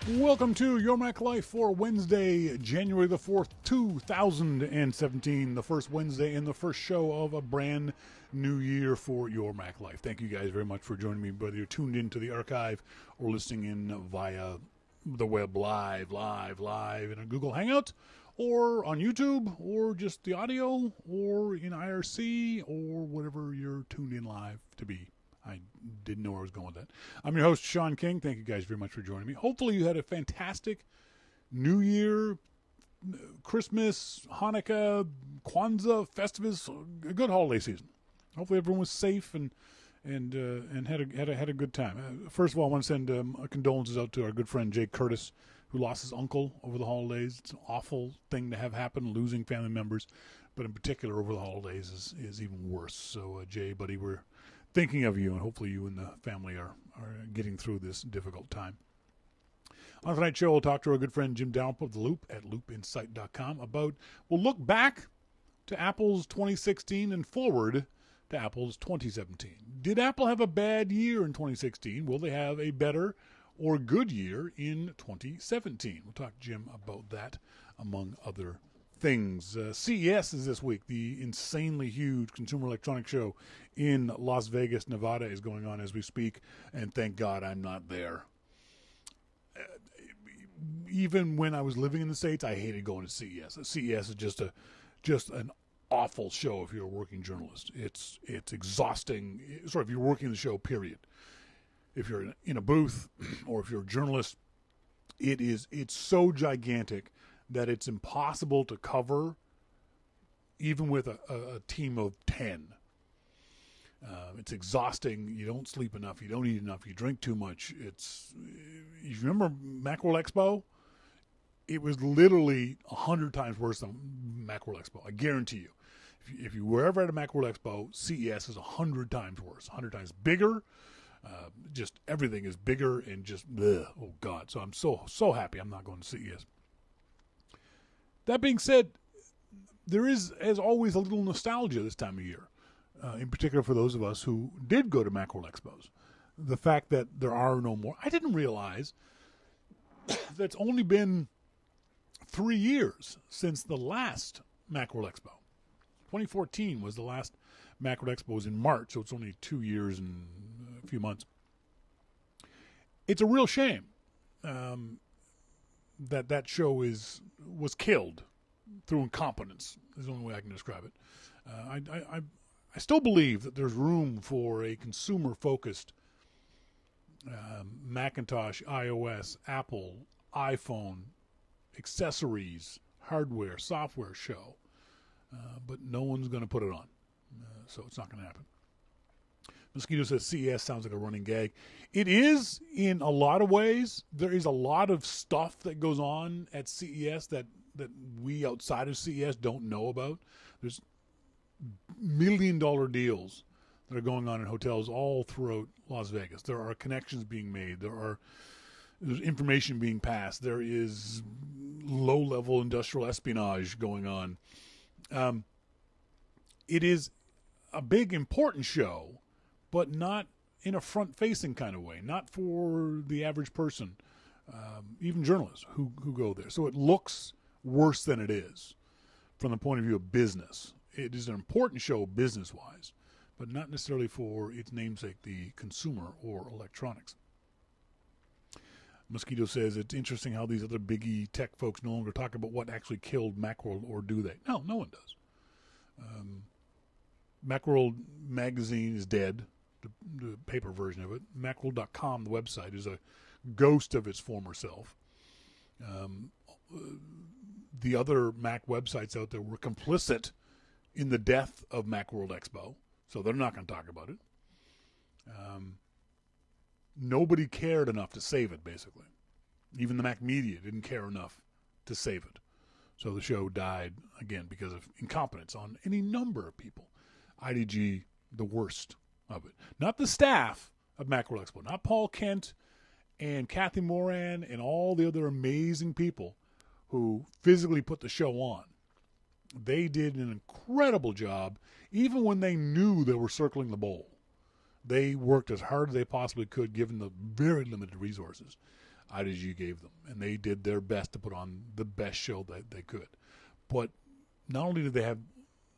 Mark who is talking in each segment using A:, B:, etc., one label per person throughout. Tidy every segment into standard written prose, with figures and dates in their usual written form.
A: Welcome to Your Mac Life for Wednesday, January the 4th, 2017, the first Wednesday and the first show of a brand new year for Your Mac Life. Thank you guys very much for joining me, whether you're tuned into the archive or listening in via the web live in a Google Hangout or on YouTube or just the audio or in IRC or whatever you're tuned in live to be. I didn't know where I was going with that. I'm your host, Shawn King. Thank you guys very much for joining me. Hopefully you had a fantastic New Year, Christmas, Hanukkah, Kwanzaa, Festivus, a good holiday season. Hopefully everyone was safe and had a good time. First of all, I want to send condolences out to our good friend Jay Curtis, who lost his uncle over the holidays. It's an awful thing to have happen, losing family members, but in particular over the holidays is even worse. So, Jay, buddy, we're thinking of you, and hopefully you and the family are getting through this difficult time. On tonight's show, we'll talk to our good friend Jim Dalrymple of The Loop at loopinsight.com about, we'll look back to Apple's 2016 and forward to Apple's 2017. Did Apple have a bad year in 2016? Will they have a better or good year in 2017? We'll talk to Jim about that, among other things. CES is this week. The insanely huge consumer electronics show in Las Vegas, Nevada is going on as we speak, and thank God I'm not there. Even when I was living in the States, I hated going to CES. CES is just an awful show if you're a working journalist. It's exhausting. If you're working the show, period. If you're in a booth or if you're a journalist, it's so gigantic that it's impossible to cover, even with a team of 10. It's exhausting. You don't sleep enough. You don't eat enough. You drink too much. You remember Macworld Expo? It was literally 100 times worse than Macworld Expo. I guarantee you. If you were ever at a Macworld Expo, CES is 100 times worse. 100 times bigger. Just everything is bigger and just, bleh, oh God. So I'm so happy I'm not going to CES. That being said, there is, as always, a little nostalgia this time of year, in particular for those of us who did go to Macworld Expos. The fact that there are no more. I didn't realize that it's only been 3 years since the last Macworld Expo. 2014 was the last Macworld Expo. It was in March, so it's only 2 years and a few months. It's a real shame that show was killed through incompetence, is the only way I can describe it. I still believe that there's room for a consumer-focused Macintosh, iOS, Apple, iPhone, accessories, hardware, software show, but no one's going to put it on, so it's not going to happen. Mosquito says CES sounds like a running gag. It is in a lot of ways. There is a lot of stuff that goes on at CES that we outside of CES don't know about. There's $1 million deals that are going on in hotels all throughout Las Vegas. There are connections being made. There's information being passed. There is low-level industrial espionage going on. It is a big, important show, but not in a front-facing kind of way, not for the average person, even journalists who go there. So it looks worse than it is from the point of view of business. It is an important show business-wise, but not necessarily for its namesake, the consumer or electronics. Mosquito says it's interesting how these other biggie tech folks no longer talk about what actually killed Macworld, or do they? No one does. Macworld magazine is dead. The paper version of it. Macworld.com, the website, is a ghost of its former self. The other Mac websites out there were complicit in the death of Macworld Expo, so they're not going to talk about it. Nobody cared enough to save it, basically. Even the Mac media didn't care enough to save it. So the show died, again, because of incompetence on any number of people. IDG, the worst of it. Not the staff of Macworld Expo, not Paul Kent and Kathy Moran and all the other amazing people who physically put the show on. They did an incredible job, even when they knew they were circling the bowl. They worked as hard as they possibly could, given the very limited resources. IDG gave them, and they did their best to put on the best show that they could. But not only did they have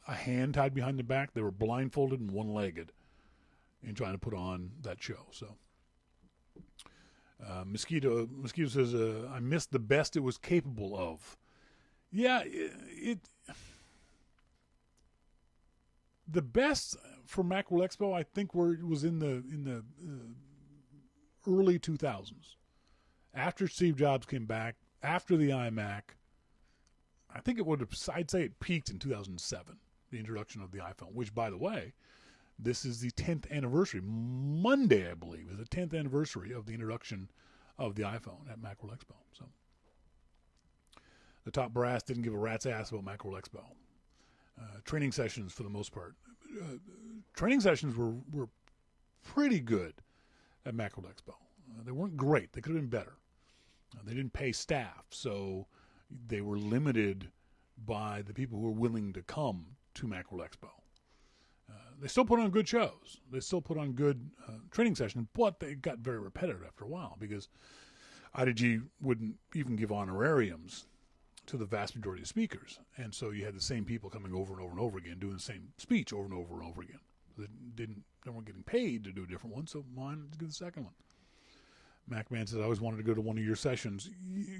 A: a hand tied behind their back, they were blindfolded and one-legged in trying to put on that show. So, Mosquito says, I missed the best it was capable of. Yeah, the best for Macworld Expo, I think, was in the early 2000s. After Steve Jobs came back, after the iMac, I think I'd say it peaked in 2007, the introduction of the iPhone, which, by the way, this is the 10th anniversary. Monday, I believe, is the 10th anniversary of the introduction of the iPhone at Macworld Expo. So, the top brass didn't give a rat's ass about Macworld Expo. Training sessions, for the most part. Training sessions were pretty good at Macworld Expo. They weren't great. They could have been better. They didn't pay staff, so they were limited by the people who were willing to come to Macworld Expo. They still put on good shows. They still put on good training sessions, but they got very repetitive after a while because IDG wouldn't even give honorariums to the vast majority of speakers. And so you had the same people coming over and over and over again, doing the same speech over and over and over again. They weren't getting paid to do a different one, so why not do the second one? MacMan says, I always wanted to go to one of your sessions.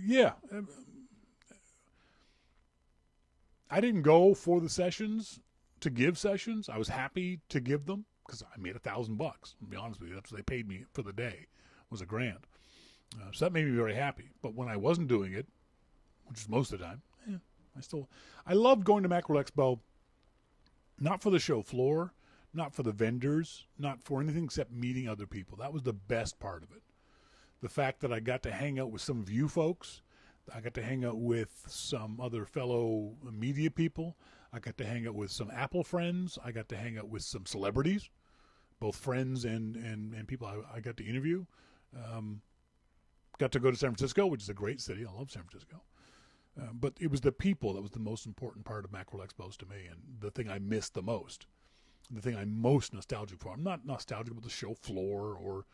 A: Yeah. I didn't go for the sessions to give sessions. I was happy to give them because I made $1,000. I'll be honest with you. That's what they paid me for the day, was $1,000. So that made me very happy. But when I wasn't doing it, which is most of the time, I loved going to Macworld Expo, not for the show floor, not for the vendors, not for anything except meeting other people. That was the best part of it. The fact that I got to hang out with some of you folks, I got to hang out with some other fellow media people, I got to hang out with some Apple friends, I got to hang out with some celebrities, both friends and people I got to interview. Got to go to San Francisco, which is a great city. I love San Francisco. But it was the people that was the most important part of Macworld Expos to me, and the thing I missed the most, the thing I'm most nostalgic for. I'm not nostalgic about the show floor or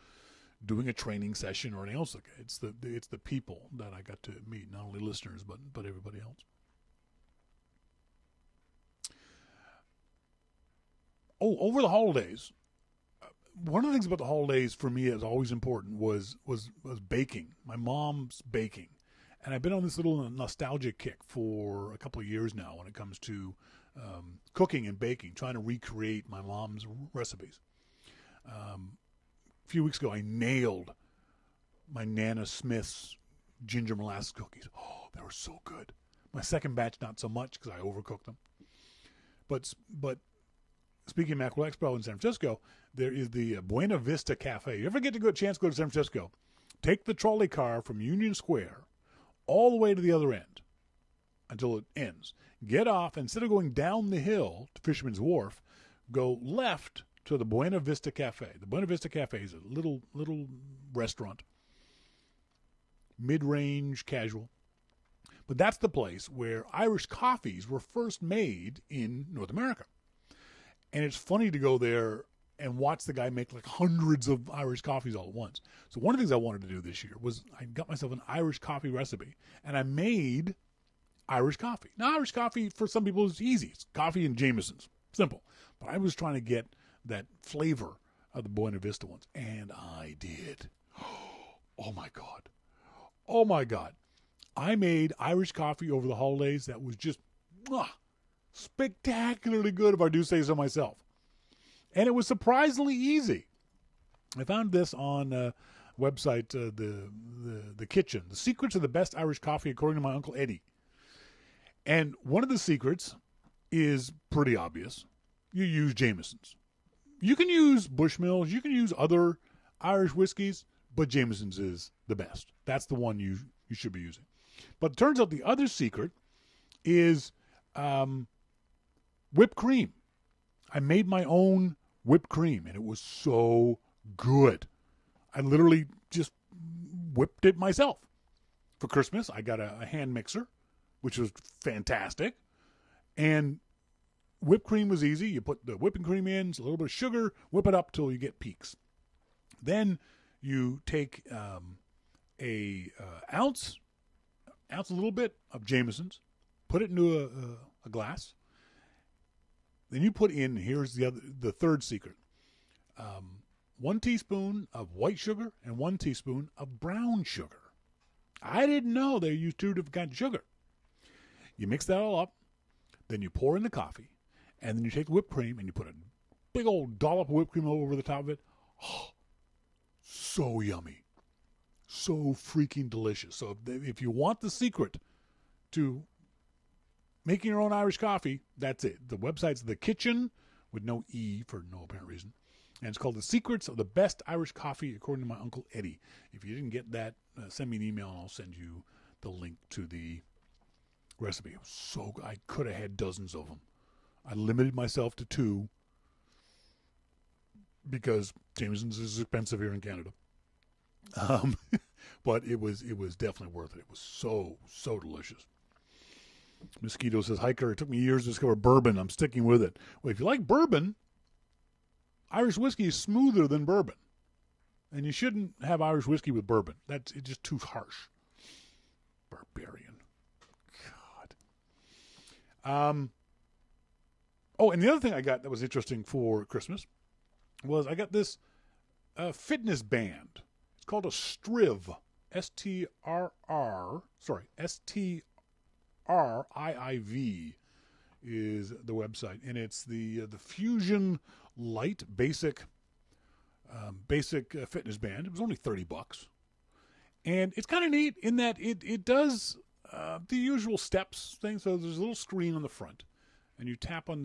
A: doing a training session or anything else like that. It's the people that I got to meet, not only listeners but everybody else. Oh, over the holidays, one of the things about the holidays for me is always important was baking. My mom's baking. And I've been on this little nostalgic kick for a couple of years now when it comes to cooking and baking, trying to recreate my mom's recipes. A few weeks ago, I nailed my Nana Smith's ginger molasses cookies. Oh, they were so good. My second batch, not so much because I overcooked them. But speaking of Macworld Expo in San Francisco, there is the Buena Vista Cafe. You ever get to go a chance to go to San Francisco, take the trolley car from Union Square all the way to the other end until it ends. Get off, instead of going down the hill to Fisherman's Wharf, go left to the Buena Vista Cafe. The Buena Vista Cafe is a little restaurant, mid-range, casual. But that's the place where Irish coffees were first made in North America. And it's funny to go there and watch the guy make like hundreds of Irish coffees all at once. So one of the things I wanted to do this year was I got myself an Irish coffee recipe, and I made Irish coffee. Now, Irish coffee for some people is easy. It's coffee and Jameson's. Simple. But I was trying to get that flavor of the Buena Vista ones, and I did. Oh, my God. Oh, my God. I made Irish coffee over the holidays that was just spectacularly good, if I do say so myself. And it was surprisingly easy. I found this on website, the Kitchen, the secrets of the best Irish coffee according to my Uncle Eddie. And one of the secrets is pretty obvious. You use Jameson's. You can use Bushmills, you can use other Irish whiskeys, but Jameson's is the best. That's the one you should be using. But it turns out the other secret is whipped cream. I made my own whipped cream, and it was so good. I literally just whipped it myself. For Christmas, I got a hand mixer, which was fantastic. And whipped cream was easy. You put the whipping cream in, a little bit of sugar, whip it up till you get peaks. Then you take a ounce a little bit of Jameson's, put it into a glass. Then you put in, here's the third secret, 1 teaspoon of white sugar and 1 teaspoon of brown sugar. I didn't know they used 2 different kinds of sugar. You mix that all up, then you pour in the coffee, and then you take the whipped cream and you put a big old dollop of whipped cream over the top of it. Oh, so yummy. So freaking delicious. So if you want the secret to making your own Irish coffee, that's it. The website's The Kitchen, with no E for no apparent reason. And it's called The Secrets of the Best Irish Coffee, according to my Uncle Eddie. If you didn't get that, send me an email and I'll send you the link to the recipe. It was so good. I could have had dozens of them. I limited myself to 2 because Jameson's is expensive here in Canada. But it was definitely worth it. It was so delicious. Mosquito says, Hiker, it took me years to discover bourbon. I'm sticking with it. Well, if you like bourbon, Irish whiskey is smoother than bourbon. And you shouldn't have Irish whiskey with bourbon. It's just too harsh. Barbarian. God. Oh, and the other thing I got that was interesting for Christmas was I got this fitness band. It's called a Striv. STRIIV is the website, and it's the Fusion Light Basic fitness band. It was only $30, and it's kind of neat in that it does the usual steps thing. So there's a little screen on the front, and you tap on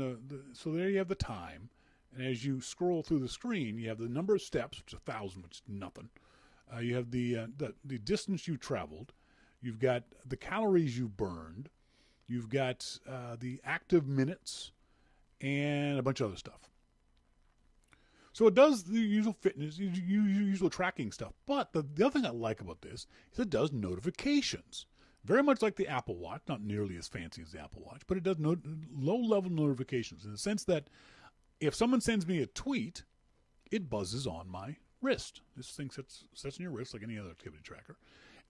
A: so there you have the time, and as you scroll through the screen, you have the number of steps, which is 1,000, which is nothing. You have the distance you traveled. You've got the calories you burned. You've got the active minutes and a bunch of other stuff. So it does the usual fitness, usual tracking stuff. But the other thing I like about this is it does notifications. Very much like the Apple Watch, not nearly as fancy as the Apple Watch, but it does low-level notifications in the sense that if someone sends me a tweet, it buzzes on my wrist. This thing sits in your wrist like any other activity tracker.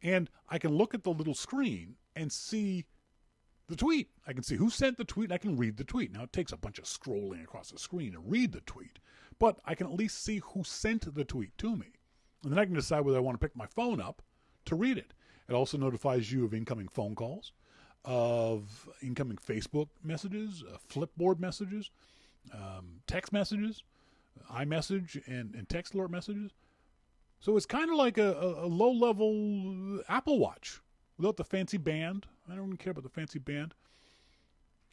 A: And I can look at the little screen and see the tweet. I can see who sent the tweet, and I can read the tweet. Now, it takes a bunch of scrolling across the screen to read the tweet, but I can at least see who sent the tweet to me. And then I can decide whether I want to pick my phone up to read it. It also notifies you of incoming phone calls, of incoming Facebook messages, Flipboard messages, text messages, iMessage, and text alert messages. So it's kind of like a low-level Apple Watch without the fancy band. I don't even care about the fancy band.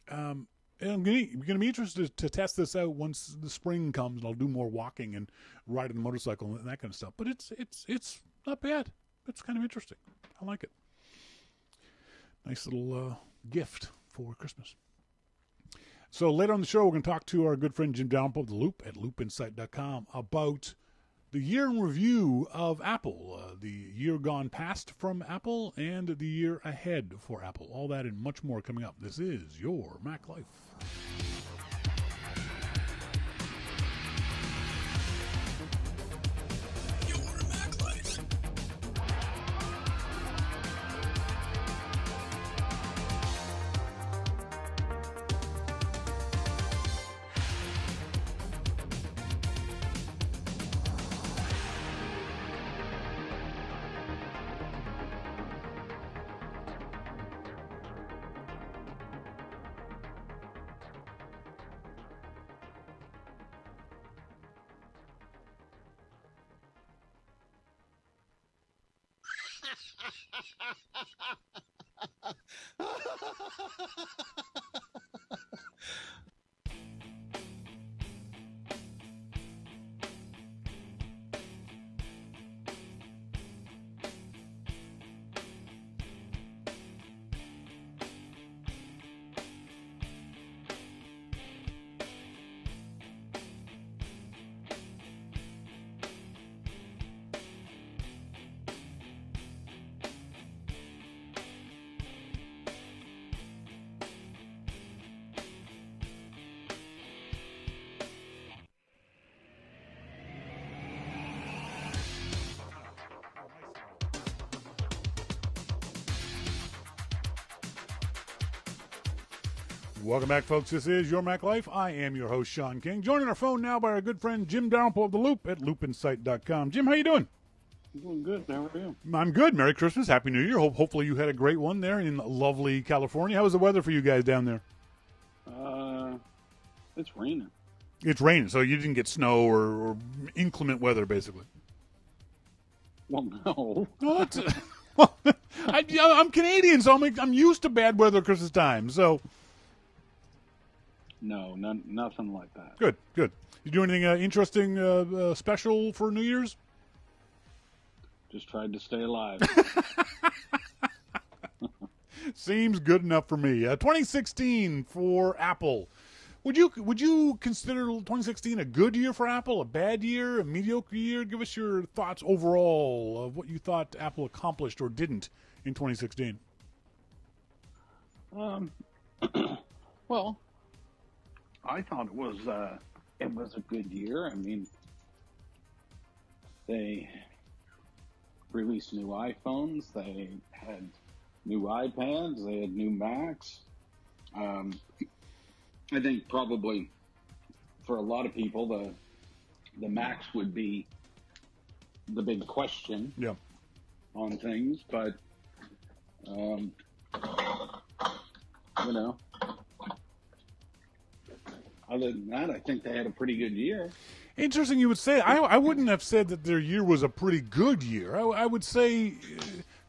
A: And I'm going to be interested to test this out once the spring comes, and I'll do more walking and riding a motorcycle and that kind of stuff. But it's not bad. It's kind of interesting. I like it. Nice little gift for Christmas. So later on the show, we're going to talk to our good friend Jim Dalrymple of The Loop at loopinsight.com about the year in review of Apple, the year gone past from Apple, and the year ahead for Apple. All that and much more coming up. This is your Mac Life. Welcome back, folks. This is Your Mac Life. I am your host, Shawn King. Joining our phone now by our good friend Jim Dalrymple of The Loop at loopinsight.com. Jim, how you doing?
B: I'm doing good. How are you?
A: I'm good. Merry Christmas. Happy New Year. Hopefully you had a great one there in lovely California. How was the weather for you guys down there?
B: It's raining.
A: It's raining, so you didn't get snow or inclement weather, basically.
B: Well, no.
A: Well, I'm Canadian, so I'm used to bad weather at Christmas time. So
B: No, nothing like that.
A: good. You do anything interesting, special for New Year's?
B: Just tried to stay alive.
A: Seems good enough for me. 2016 for Apple. Would you consider 2016 a good year for Apple, a bad year, a mediocre year? Give us your thoughts overall of what you thought Apple accomplished or didn't in 2016.
B: Well, I thought it was a good year. I mean, they released new iPhones, they had new iPads, they had new Macs. I think probably for a lot of people, the Macs would be the big question on things, but other than that, I think they had a pretty good year.
A: Interesting you would say. I wouldn't have said that their year was a pretty good year. I would say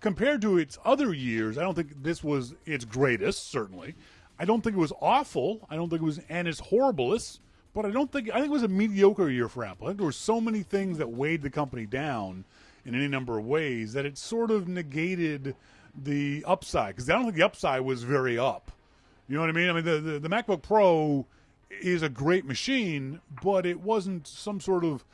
A: compared to its other years, I don't think this was its greatest, certainly. I don't think it was awful. I don't think it was its horriblest, but I think it was a mediocre year for Apple. I think there were so many things that weighed the company down in any number of ways that it sort of negated the upside, because I don't think the upside was very up. You know what I mean? I mean, the MacBook Pro is a great machine, but it wasn't some sort of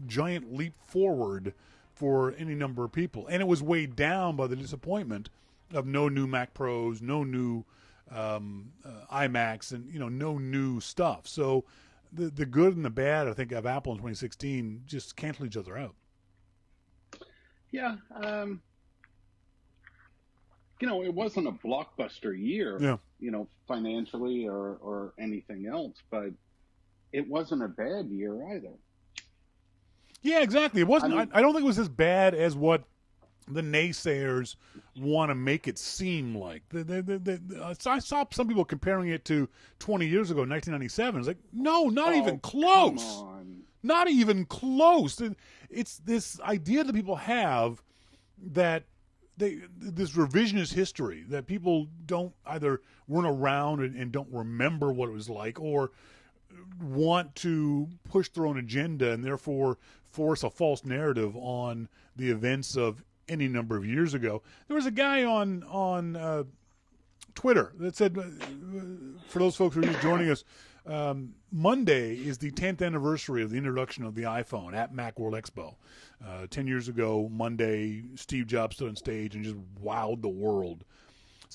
A: giant leap forward for any number of people. And it was weighed down by the disappointment of no new Mac Pros, no new iMacs, and no new stuff. So the good and the bad, I think, of Apple in 2016 just cancel each other out.
B: Yeah. It wasn't a blockbuster year, financially or anything else, but it wasn't a bad year either.
A: Yeah, exactly. It wasn't. I don't think it was as bad as what the naysayers want to make it seem like. I saw some people comparing it to 20 years ago, 1997. It's like, no, not even close.
B: Come on.
A: Not even close. It's this idea that people have that this revisionist history, that people weren't around and don't remember what it was like, or want to push their own agenda and therefore force a false narrative on the events of any number of years ago. There was a guy on Twitter that said, for those folks who are just joining us, Monday is the 10th anniversary of the introduction of the iPhone at Macworld Expo. 10 years ago, Monday, Steve Jobs stood on stage and just wowed the world.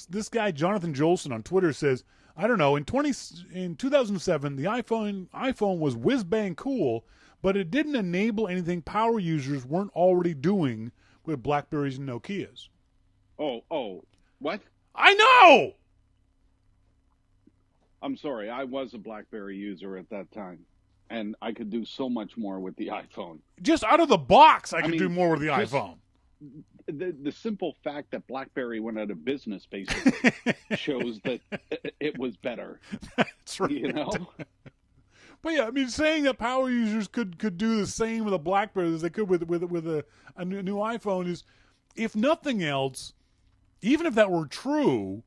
A: This guy, Jonathan Jolson, on Twitter says, I don't know, in 2007, the iPhone was whiz-bang cool, but it didn't enable anything power users weren't already doing with BlackBerries and Nokias.
B: Oh, what?
A: I know!
B: I'm sorry, I was a BlackBerry user at that time, and I could do so much more with the iPhone.
A: Just out of the box, I could do more with the iPhone.
B: The simple fact that BlackBerry went out of business basically shows that it was better.
A: That's right. But yeah, I mean, saying that power users could do the same with a BlackBerry as they could with a new iPhone is, if nothing else, even if that were true,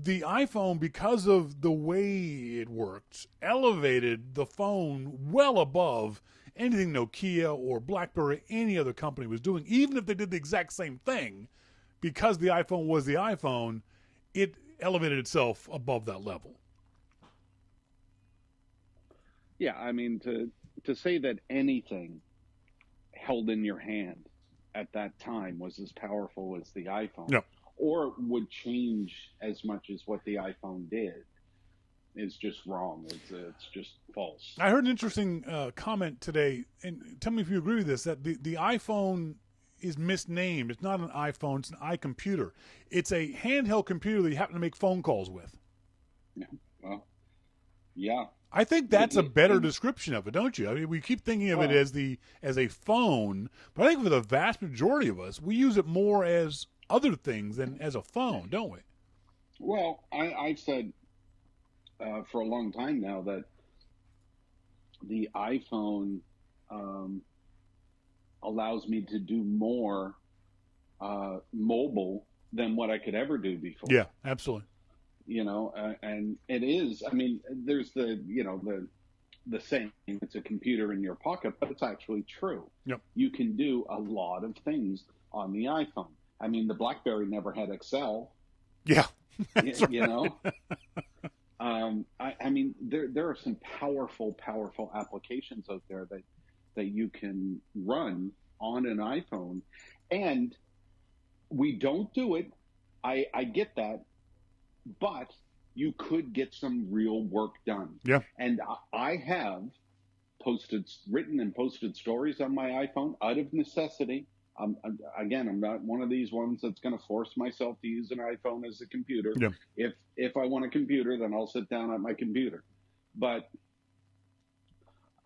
A: the iPhone, because of the way it worked, elevated the phone well above anything Nokia or BlackBerry, any other company was doing. Even if they did the exact same thing, because the iPhone was the iPhone, it elevated itself above that level.
B: Yeah, I mean, to say that anything held in your hand at that time was as powerful as the iPhone, or would change as much as what the iPhone did, is just wrong. It's just false.
A: I heard an interesting comment today, and tell me if you agree with this, that the iPhone is misnamed. It's not an iPhone, it's an iComputer. It's a handheld computer that you happen to make phone calls with.
B: Yeah, well, Yeah.
A: I think that's a better description of it, don't you? I mean, we keep thinking of it as a phone, but I think for the vast majority of us, we use it more as other things than as a phone, don't we?
B: Well, I've said for a long time now that the iPhone allows me to do more mobile than what I could ever do before.
A: Yeah, absolutely.
B: And it is. I mean, there's the saying, it's a computer in your pocket, but it's actually true.
A: Yep.
B: You can do a lot of things on the iPhone. I mean, the BlackBerry never had Excel.
A: Yeah.
B: you know. I mean, there are some powerful applications out there that you can run on an iPhone, and we don't do it. I get that, but you could get some real work done.
A: Yeah.
B: And I have written and posted stories on my iPhone out of necessity. Again, I'm not one of these ones that's going to force myself to use an iPhone as a computer.
A: Yeah.
B: If I want a computer, then I'll sit down at my computer. But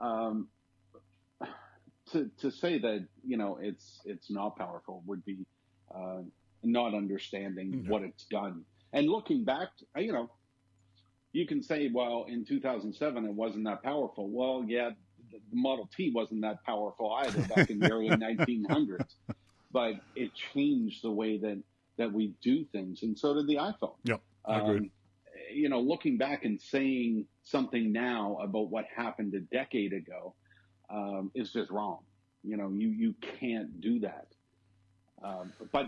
B: to say that it's not powerful would be not understanding what it's done. And looking back, you can say, well, in 2007 it wasn't that powerful. Well, yeah, the Model T wasn't that powerful either back in the early 1900s, but it changed the way that we do things, and so did the iPhone.
A: Yep, I agree.
B: Looking back and saying something now about what happened a decade ago is just wrong. You can't do that. But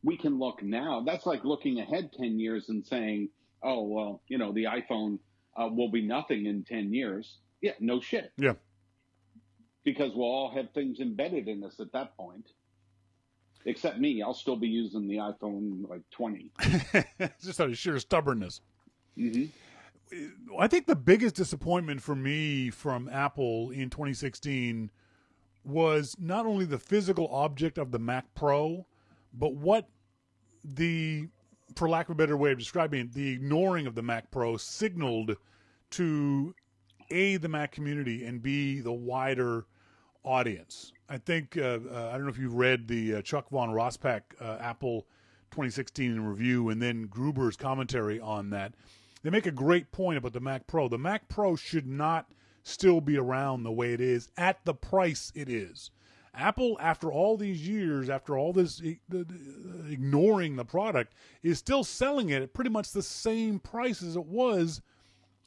B: we can look now. That's like looking ahead 10 years and saying, oh, well, the iPhone will be nothing in 10 years. Yeah, no shit.
A: Yeah.
B: Because we'll all have things embedded in us at that point. Except me. I'll still be using the iPhone like 20.
A: Just out of sheer stubbornness.
B: Mm-hmm.
A: I think the biggest disappointment for me from Apple in 2016 was not only the physical object of the Mac Pro, but what for lack of a better way of describing it, the ignoring of the Mac Pro signaled to A, the Mac community, and B, the wider audience. I think, I don't know if you've read the Chuck von Rospack Apple 2016 review and then Gruber's commentary on that. They make a great point about the Mac Pro. The Mac Pro should not still be around the way it is at the price it is. Apple, after all these years, after all this ignoring the product, is still selling it at pretty much the same price as it was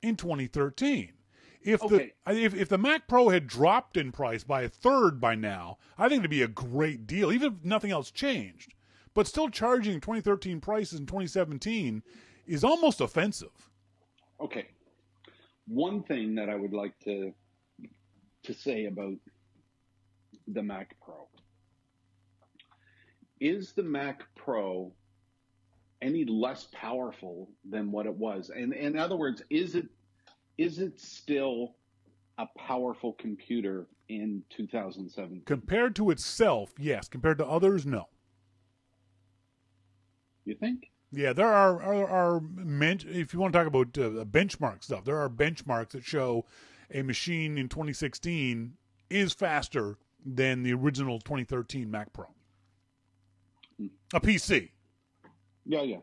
A: in 2013. If the Mac Pro had dropped in price by a third by now, I think it'd be a great deal, even if nothing else changed. But still charging 2013 prices in 2017 is almost offensive.
B: Okay. One thing that I would like to say about the Mac Pro. Is the Mac Pro any less powerful than what it was? And in other words, is it still a powerful computer in 2017?
A: Compared to itself, yes. Compared to others, no.
B: You think?
A: Yeah, there are if you want to talk about benchmark stuff, there are benchmarks that show a machine in 2016 is faster than the original 2013 Mac Pro. A PC.
B: Yeah.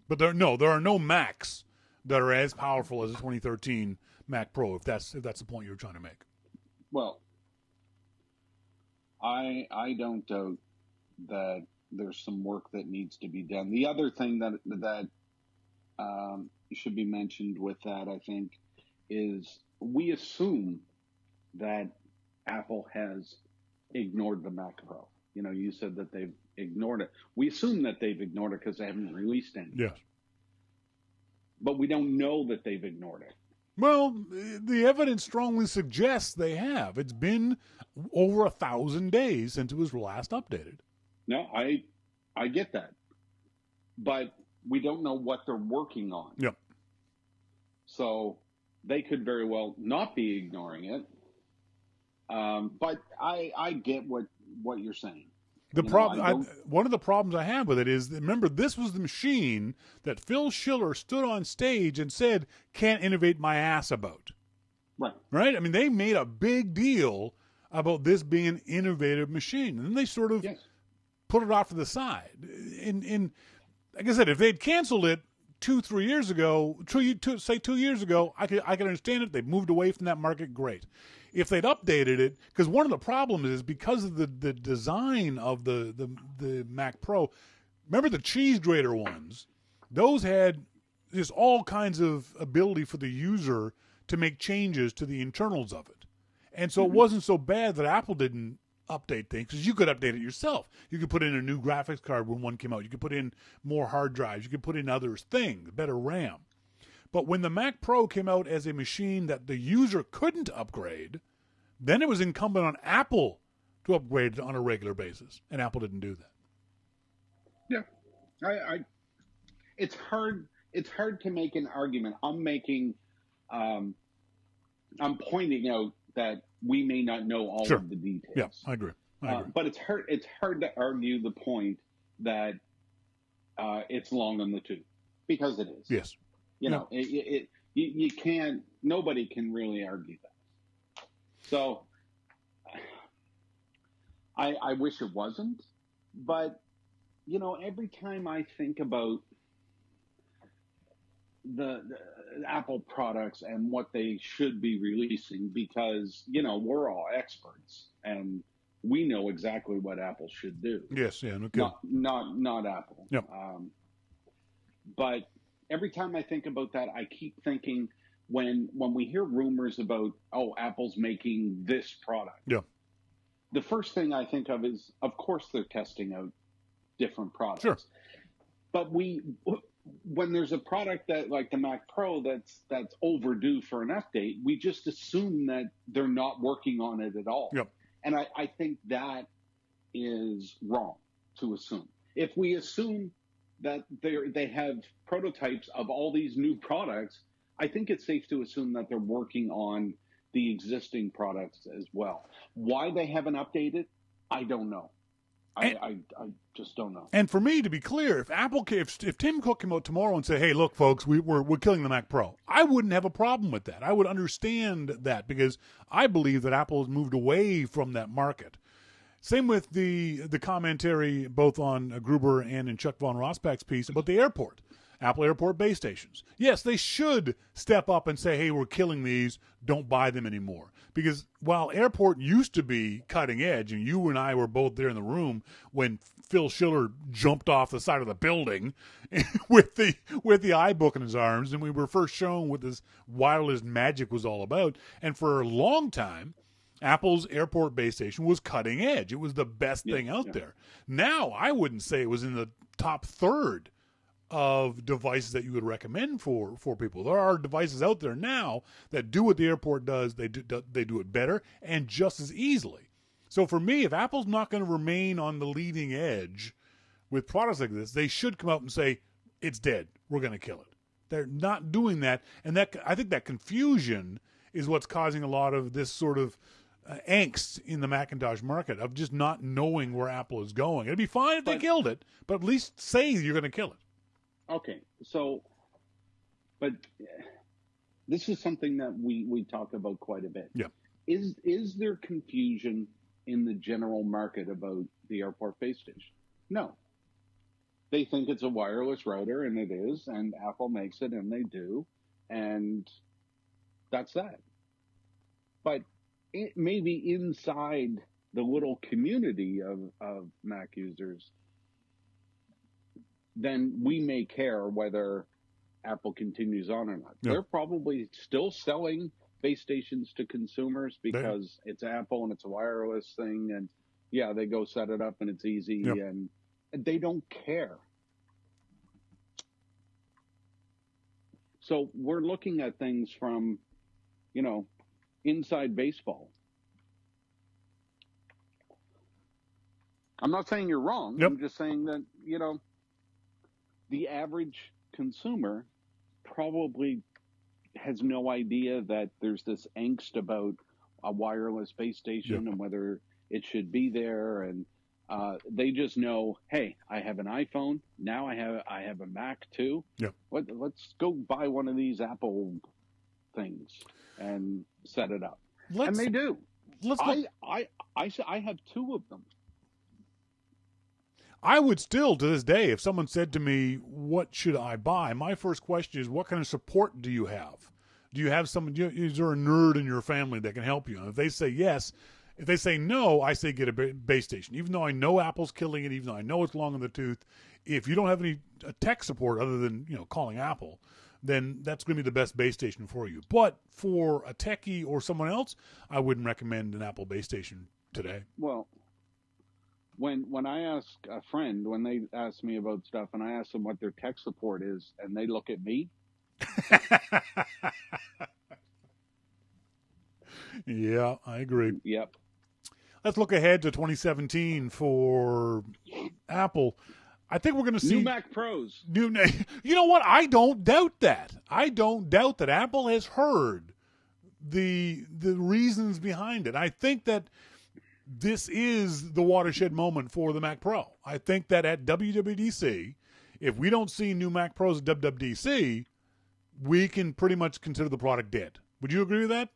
A: But there are no Macs that are as powerful as a 2013 Mac Pro, if that's the point you're trying to make.
B: Well, I don't doubt that there's some work that needs to be done. The other thing that should be mentioned with that, I think, is we assume that Apple has ignored the Mac Pro. You said that they've ignored it. We assume that they've ignored it because they haven't released any.
A: Yes.
B: But we don't know that they've ignored it.
A: Well, the evidence strongly suggests they have. It's been over 1,000 days since it was last updated.
B: No, I get that. But we don't know what they're working on.
A: Yep.
B: So they could very well not be ignoring it. But I get what you're saying.
A: The problem, one of the problems I have with it is, remember, this was the machine that Phil Schiller stood on stage and said, "Can't innovate my ass about."
B: Right.
A: Right? I mean, they made a big deal about this being an innovative machine, and then they sort of put it off to the side. In like I said, if they'd canceled it 2 years ago, I could understand it. They've moved away from that market. Great. If they'd updated it, because one of the problems is because of the design of the Mac Pro. Remember the cheese grater ones? Those had just all kinds of ability for the user to make changes to the internals of it, and so it wasn't so bad that Apple didn't update things, because you could update it yourself. You could put in a new graphics card when one came out. You could put in more hard drives. You could put in other things, better RAM. But when the Mac Pro came out as a machine that the user couldn't upgrade, then it was incumbent on Apple to upgrade on a regular basis, and Apple didn't do that.
B: Yeah, it's hard. It's hard to make an argument. I'm pointing out that we may not know all of the details.
A: Yeah, I agree.
B: But it's hard. It's hard to argue the point that it's long on the tooth, because it is.
A: Yes.
B: You can't. Nobody can really argue that. So I wish it wasn't, but every time I think about the Apple products and what they should be releasing, because we're all experts and we know exactly what Apple should do.
A: Yes, yeah, no,
B: not Apple.
A: Yep.
B: But every time I think about that, I keep thinking, when we hear rumors about, Apple's making this product, the first thing I think of is, of course, they're testing out different products.
A: Sure.
B: But when there's a product that, like the Mac Pro, that's overdue for an update, we just assume that they're not working on it at all.
A: Yep.
B: And I think that is wrong to assume. If we assume that they have prototypes of all these new products, I think it's safe to assume that they're working on the existing products as well. Why they haven't updated, I don't know. I just don't know.
A: And for me, to be clear, if Tim Cook came out tomorrow and said, "Hey, look, folks, we're killing the Mac Pro," I wouldn't have a problem with that. I would understand that, because I believe that Apple has moved away from that market. Same with the commentary both on Gruber and in Chuck von Rossbach's piece about the airport. Apple Airport base stations. Yes, they should step up and say, "Hey, we're killing these. Don't buy them anymore." Because while Airport used to be cutting edge, and you and I were both there in the room when Phil Schiller jumped off the side of the building with the iBook in his arms, and we were first shown what this wireless magic was all about. And for a long time, Apple's Airport base station was cutting edge. It was the best thing out there. Now, I wouldn't say it was in the top third of devices that you would recommend for people. There are devices out there now that do what the Airport does. They do it better and just as easily. So for me, if Apple's not going to remain on the leading edge with products like this, they should come out and say, "It's dead. We're going to kill it." They're not doing that, and I think that confusion is what's causing a lot of this sort of angst in the Macintosh market, of just not knowing where Apple is going. It'd be fine if they killed it, but at least say you're going to kill it.
B: Okay, but this is something that we talk about quite a bit.
A: Yeah.
B: Is there confusion in the general market about the Airport base station? No. They think it's a wireless router, and it is, and Apple makes it, and they do, and that's that. But maybe inside the little community of Mac users, then we may care whether Apple continues on or not.
A: Yeah.
B: They're probably still selling base stations to consumers because it's Apple and it's a wireless thing, and they go set it up and it's easy, and they don't care. So we're looking at things from, inside baseball. I'm not saying you're wrong.
A: Yep.
B: I'm just saying that, the average consumer probably has no idea that there's this angst about a wireless base station and whether it should be there. And They just know, hey, I have an iPhone. Now I have a Mac too.
A: Yep.
B: Let's go buy one of these Apple things and set it up. And they do. I have two of them.
A: I would still, to this day, if someone said to me, what should I buy? My first question is, what kind of support do you have? Do you have someone, is there a nerd in your family that can help you? And if they say yes, if they say no, I say get a base station. Even though I know Apple's killing it, even though I know it's long in the tooth, if you don't have any tech support other than calling Apple, then that's going to be the best base station for you. But for a techie or someone else, I wouldn't recommend an Apple base station today.
B: Well, when I ask a friend, when they ask me about stuff, and I ask them what their tech support is, and they look at me.
A: Yeah, I agree.
B: Yep.
A: Let's look ahead to 2017 for Apple. I think we're going to see
B: new Mac Pros.
A: You know what? I don't doubt that. I don't doubt that Apple has heard the reasons behind it. I think that this is the watershed moment for the Mac Pro. I think that at WWDC, if we don't see new Mac Pros at WWDC, we can pretty much consider the product dead. Would you agree with that?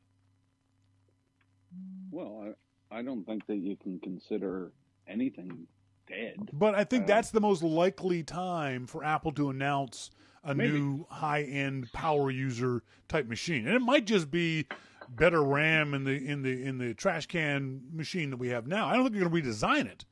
B: Well, I don't think that you can consider anything dead.
A: But I think that's the most likely time for Apple to announce a new high-end power user type machine. And it might just be better RAM in the trash can machine that we have now. I don't think they're going to redesign it.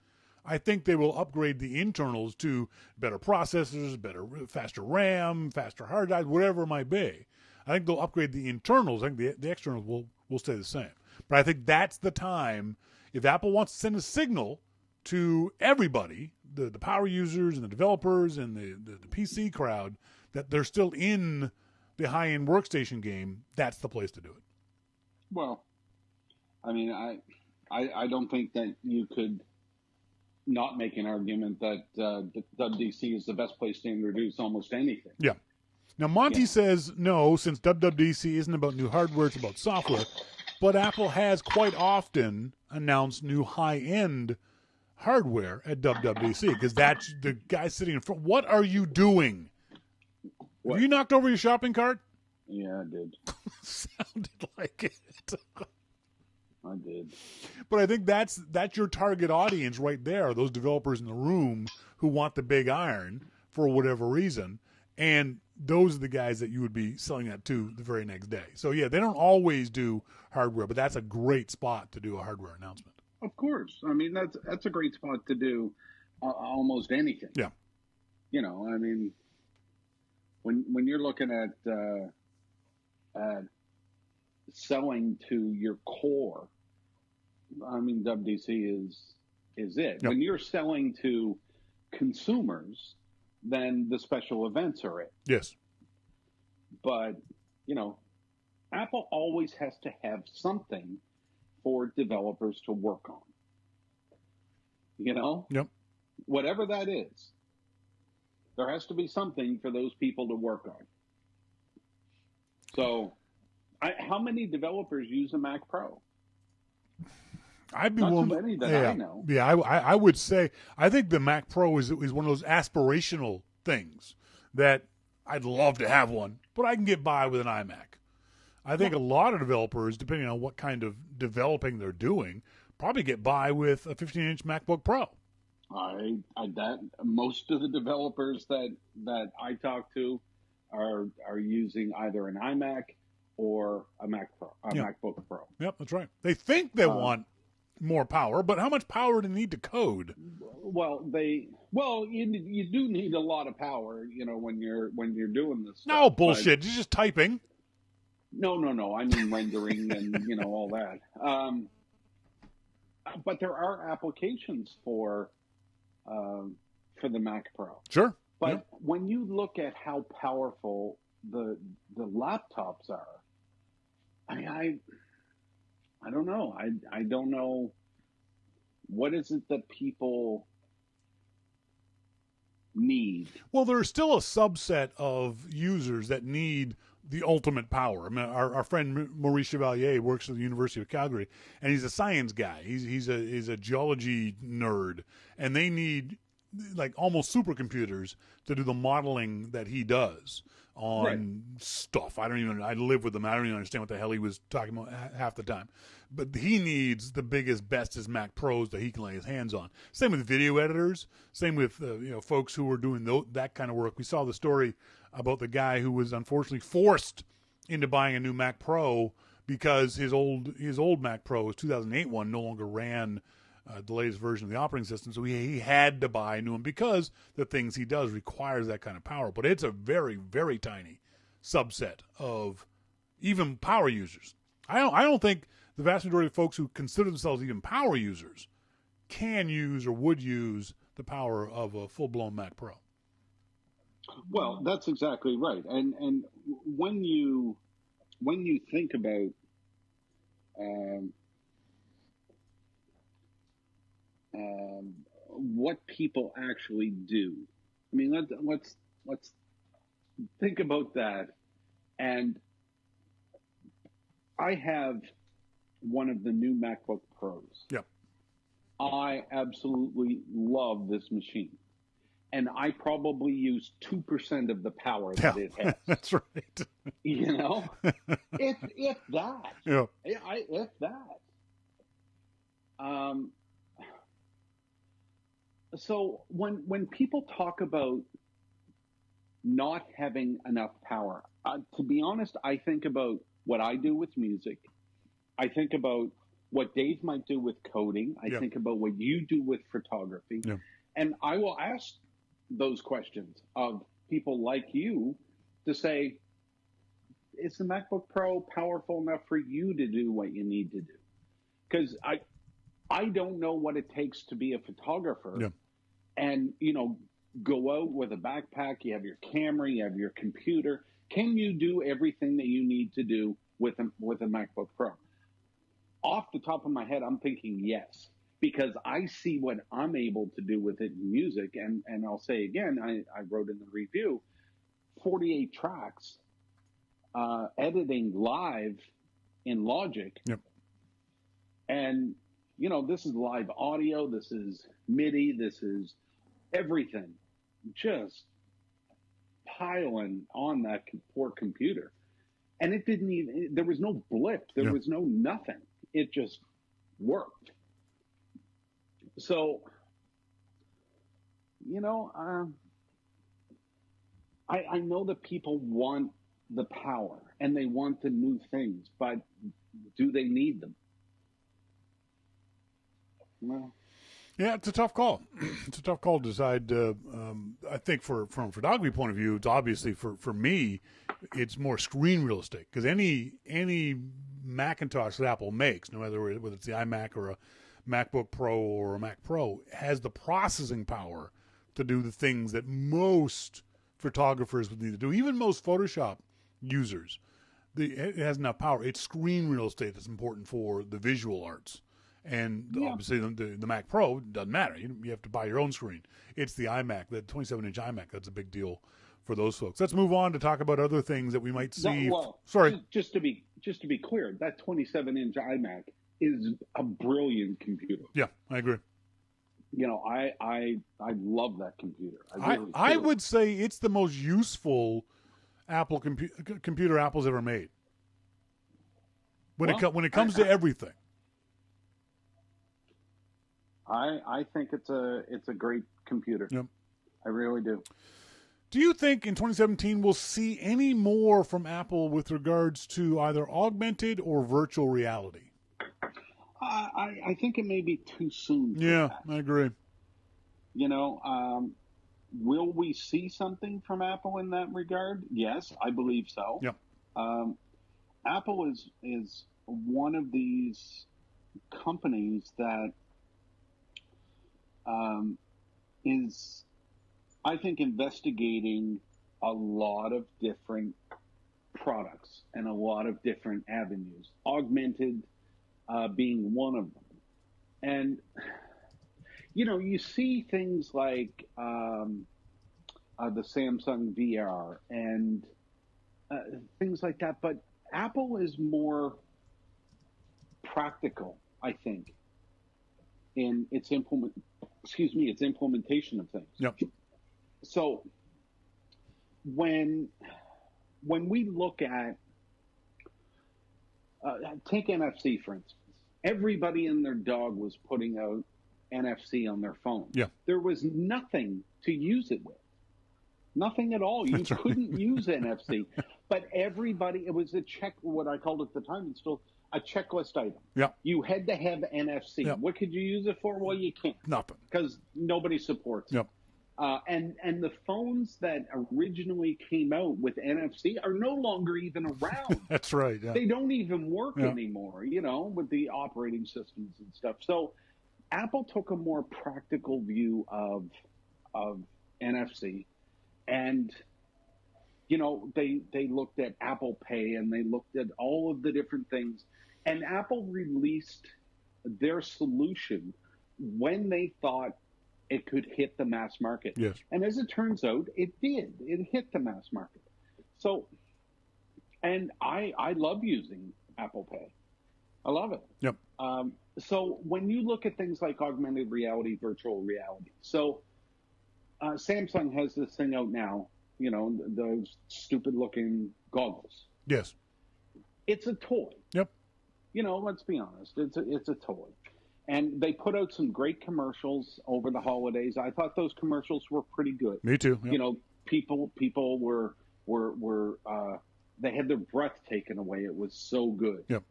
A: I think they will upgrade the internals to better processors, faster RAM, faster hard drives, whatever it might be. I think they'll upgrade the internals. I think the externals will stay the same. But I think that's the time, if Apple wants to send a signal to everybody, the power users and the developers and the PC crowd, that they're still in the high-end workstation game, that's the place to do it.
B: Well, I mean, I don't think that you could not make an argument that WWDC is the best place to introduce almost anything.
A: Yeah. Now, Monty says no, since WWDC isn't about new hardware, it's about software. But Apple has quite often announced new high-end hardware at WWDC because that's the guy sitting in front. What are you doing? What? Have you knocked over your shopping cart?
B: Yeah, I did.
A: Sounded like it.
B: I did.
A: But I think that's your target audience right there, those developers in the room who want the big iron for whatever reason. And those are the guys that you would be selling that to the very next day. So, yeah, they don't always do hardware, but that's a great spot to do a hardware announcement.
B: Of course. I mean, that's a great spot to do almost anything.
A: Yeah.
B: I mean, when you're looking at selling to your core, I mean, WWDC is it. Yep. When you're selling to consumers, then the special events are it.
A: Yes.
B: But, Apple always has to have something for developers to work on.
A: Yep.
B: Whatever that is, there has to be something for those people to work on. So, how many developers use a Mac Pro?
A: I'd be
B: Not
A: willing.
B: Too many that I know.
A: Yeah, I would say I think the Mac Pro is one of those aspirational things that I'd love to have one, but I can get by with an iMac. I think a lot of developers, depending on what kind of developing they're doing, probably get by with a 15-inch MacBook Pro.
B: That most of the developers that I talk to are using either an iMac or a MacBook Pro.
A: Yep, that's right. They think they want more power, but how much power do they need to code?
B: Well, you do need a lot of power, when you're doing this stuff.
A: No bullshit. You're just typing.
B: No. I mean rendering and all that. But there are applications for the Mac Pro.
A: Sure.
B: But when you look at how powerful the laptops are, I don't know. I don't know. What is it that people need?
A: Well, there's still a subset of users that need the ultimate power. I mean, our friend Maurice Chevalier works at the University of Calgary, and he's a science guy. He's a geology nerd, and they need like almost supercomputers to do the modeling that he does on stuff. I live with him. I don't even understand what the hell he was talking about half the time. But he needs the biggest, bestest Mac Pros that he can lay his hands on. Same with video editors. Same with folks who are doing that kind of work. We saw the story about the guy who was unfortunately forced into buying a new Mac Pro because his old Mac Pro, his 2008 one, no longer ran the latest version of the operating system. So he had to buy a new one because the things he does requires that kind of power. But it's a very, very tiny subset of even power users. I don't think the vast majority of folks who consider themselves even power users can use or would use the power of a full-blown Mac Pro.
B: Well, that's exactly right. And when you think about what people actually do, I mean, let's think about that. And I have one of the new MacBook Pros.
A: Yep.
B: I absolutely love this machine. And I probably use 2% of the power that it has.
A: That's right.
B: You know? if that.
A: Yeah.
B: If that. So when people talk about not having enough power, to be honest, I think about what I do with music. I think about what Dave might do with coding. I think about what you do with photography. Yeah. And I will ask those questions of people like you to say, is the MacBook Pro powerful enough for you to do what you need to do? Because I don't know what it takes to be a photographer and, go out with a backpack, you have your camera, you have your computer. Can you do everything that you need to do with a MacBook Pro? Off the top of my head, I'm thinking yes, because I see what I'm able to do with it in music. And I'll say again, I wrote in the review, 48 tracks, editing live in Logic.
A: Yep.
B: And, this is live audio. This is MIDI. This is everything just piling on that poor computer. And it didn't even, there was no blip. There was no nothing. It just worked. So, I know that people want the power and they want the new things, but do they need them? Well,
A: yeah, it's a tough call. It's a tough call to decide. I think from a photography point of view, it's obviously for me, it's more screen real estate because any Macintosh that Apple makes, no matter whether it's the iMac or a MacBook Pro or a Mac Pro, has the processing power to do the things that most photographers would need to do. Even most Photoshop users, it has enough power. It's screen real estate that's important for the visual arts. And obviously the Mac Pro doesn't matter. You have to buy your own screen. It's the iMac, the 27-inch iMac. That's a big deal for those folks. Let's move on to talk about other things that we might see. Sorry.
B: Just to be clear, that 27-inch iMac is a brilliant computer.
A: Yeah, I agree.
B: I love that computer.
A: I would say it's the most useful Apple computer Apple's ever made. When it comes to everything.
B: I think it's a great computer.
A: Yep.
B: I really do.
A: Do you think in 2017 we'll see any more from Apple with regards to either augmented or virtual reality?
B: I think it may be too soon.
A: Yeah, I agree.
B: Will we see something from Apple in that regard? Yes, I believe so.
A: Yep.
B: Apple is one of these companies that is, I think, investigating a lot of different products and a lot of different avenues, augmented being one of them. And, you see things like the Samsung VR and things like that. But Apple is more practical, I think, in its implementation of things.
A: Yep.
B: So when we look at take NFC for instance, everybody and their dog was putting out NFC on their phone.
A: Yeah.
B: There was nothing to use it with. Nothing at all. You couldn't use NFC. But everybody, it was what I called at the time, it's still a checklist item.
A: Yeah.
B: You had to have NFC.
A: Yeah.
B: What could you use it for? Well, you can't.
A: Nothing.
B: Because nobody supports
A: Yep.
B: it. And the phones that originally came out with NFC are no longer even around.
A: That's right. Yeah.
B: They don't even work anymore, with the operating systems and stuff. So Apple took a more practical view of NFC, and they looked at Apple Pay and they looked at all of the different things, and Apple released their solution when they thought it could hit the mass market.
A: Yes.
B: And as it turns out, it did. It hit the mass market. So, and I love using Apple Pay. I love it.
A: Yep.
B: So when you look at things like augmented reality, virtual reality, so Samsung has this thing out now, those stupid looking goggles.
A: Yes.
B: It's a toy.
A: Yep.
B: Let's be honest. It's a toy. And they put out some great commercials over the holidays. I thought those commercials were pretty good.
A: Me too. Yep.
B: People were they had their breath taken away. It was so good.
A: Yep.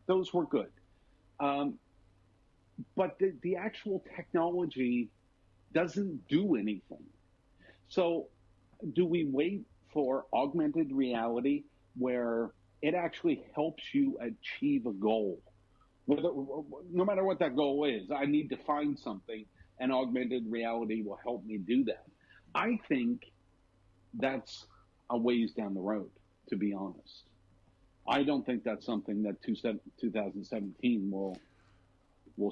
B: Those were good. But the actual technology doesn't do anything. So do we wait for augmented reality where it actually helps you achieve a goal? No matter what that goal is, I need to find something, and augmented reality will help me do that. I think that's a ways down the road, to be honest. I don't think that's something that 2017 will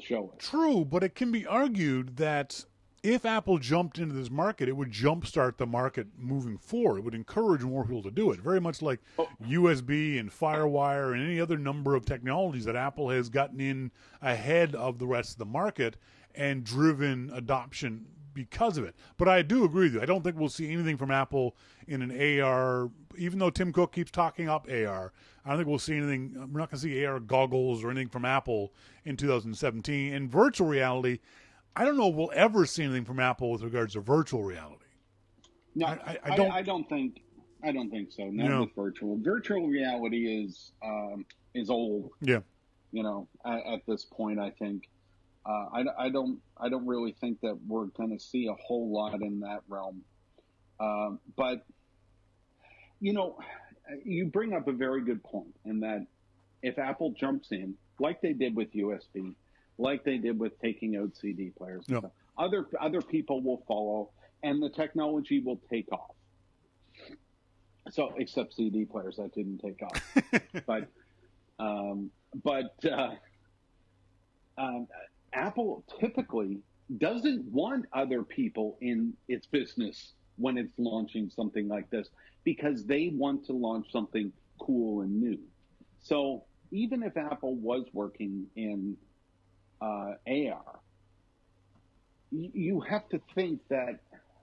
B: show us.
A: True, but it can be argued that if Apple jumped into this market, it would jumpstart the market moving forward. It would encourage more people to do it. Very much like USB and FireWire and any other number of technologies that Apple has gotten in ahead of the rest of the market and driven adoption because of it. But I do agree with you. I don't think we'll see anything from Apple in an AR, even though Tim Cook keeps talking up AR. I don't think we'll see anything. We're not going to see AR goggles or anything from Apple in 2017. And virtual reality, I don't know if we'll ever see anything from Apple with regards to virtual reality.
B: No, I don't think so. Not with virtual. Virtual reality is old.
A: Yeah.
B: At this point, I think I don't really think that we're going to see a whole lot in that realm. But you bring up a very good point in that if Apple jumps in, like they did with USB, like they did with taking out CD players, and stuff, other people will follow, and the technology will take off. So, except CD players, that didn't take off. but Apple typically doesn't want other people in its business when it's launching something like this, because they want to launch something cool and new. So even if Apple was working in AR, you have to think that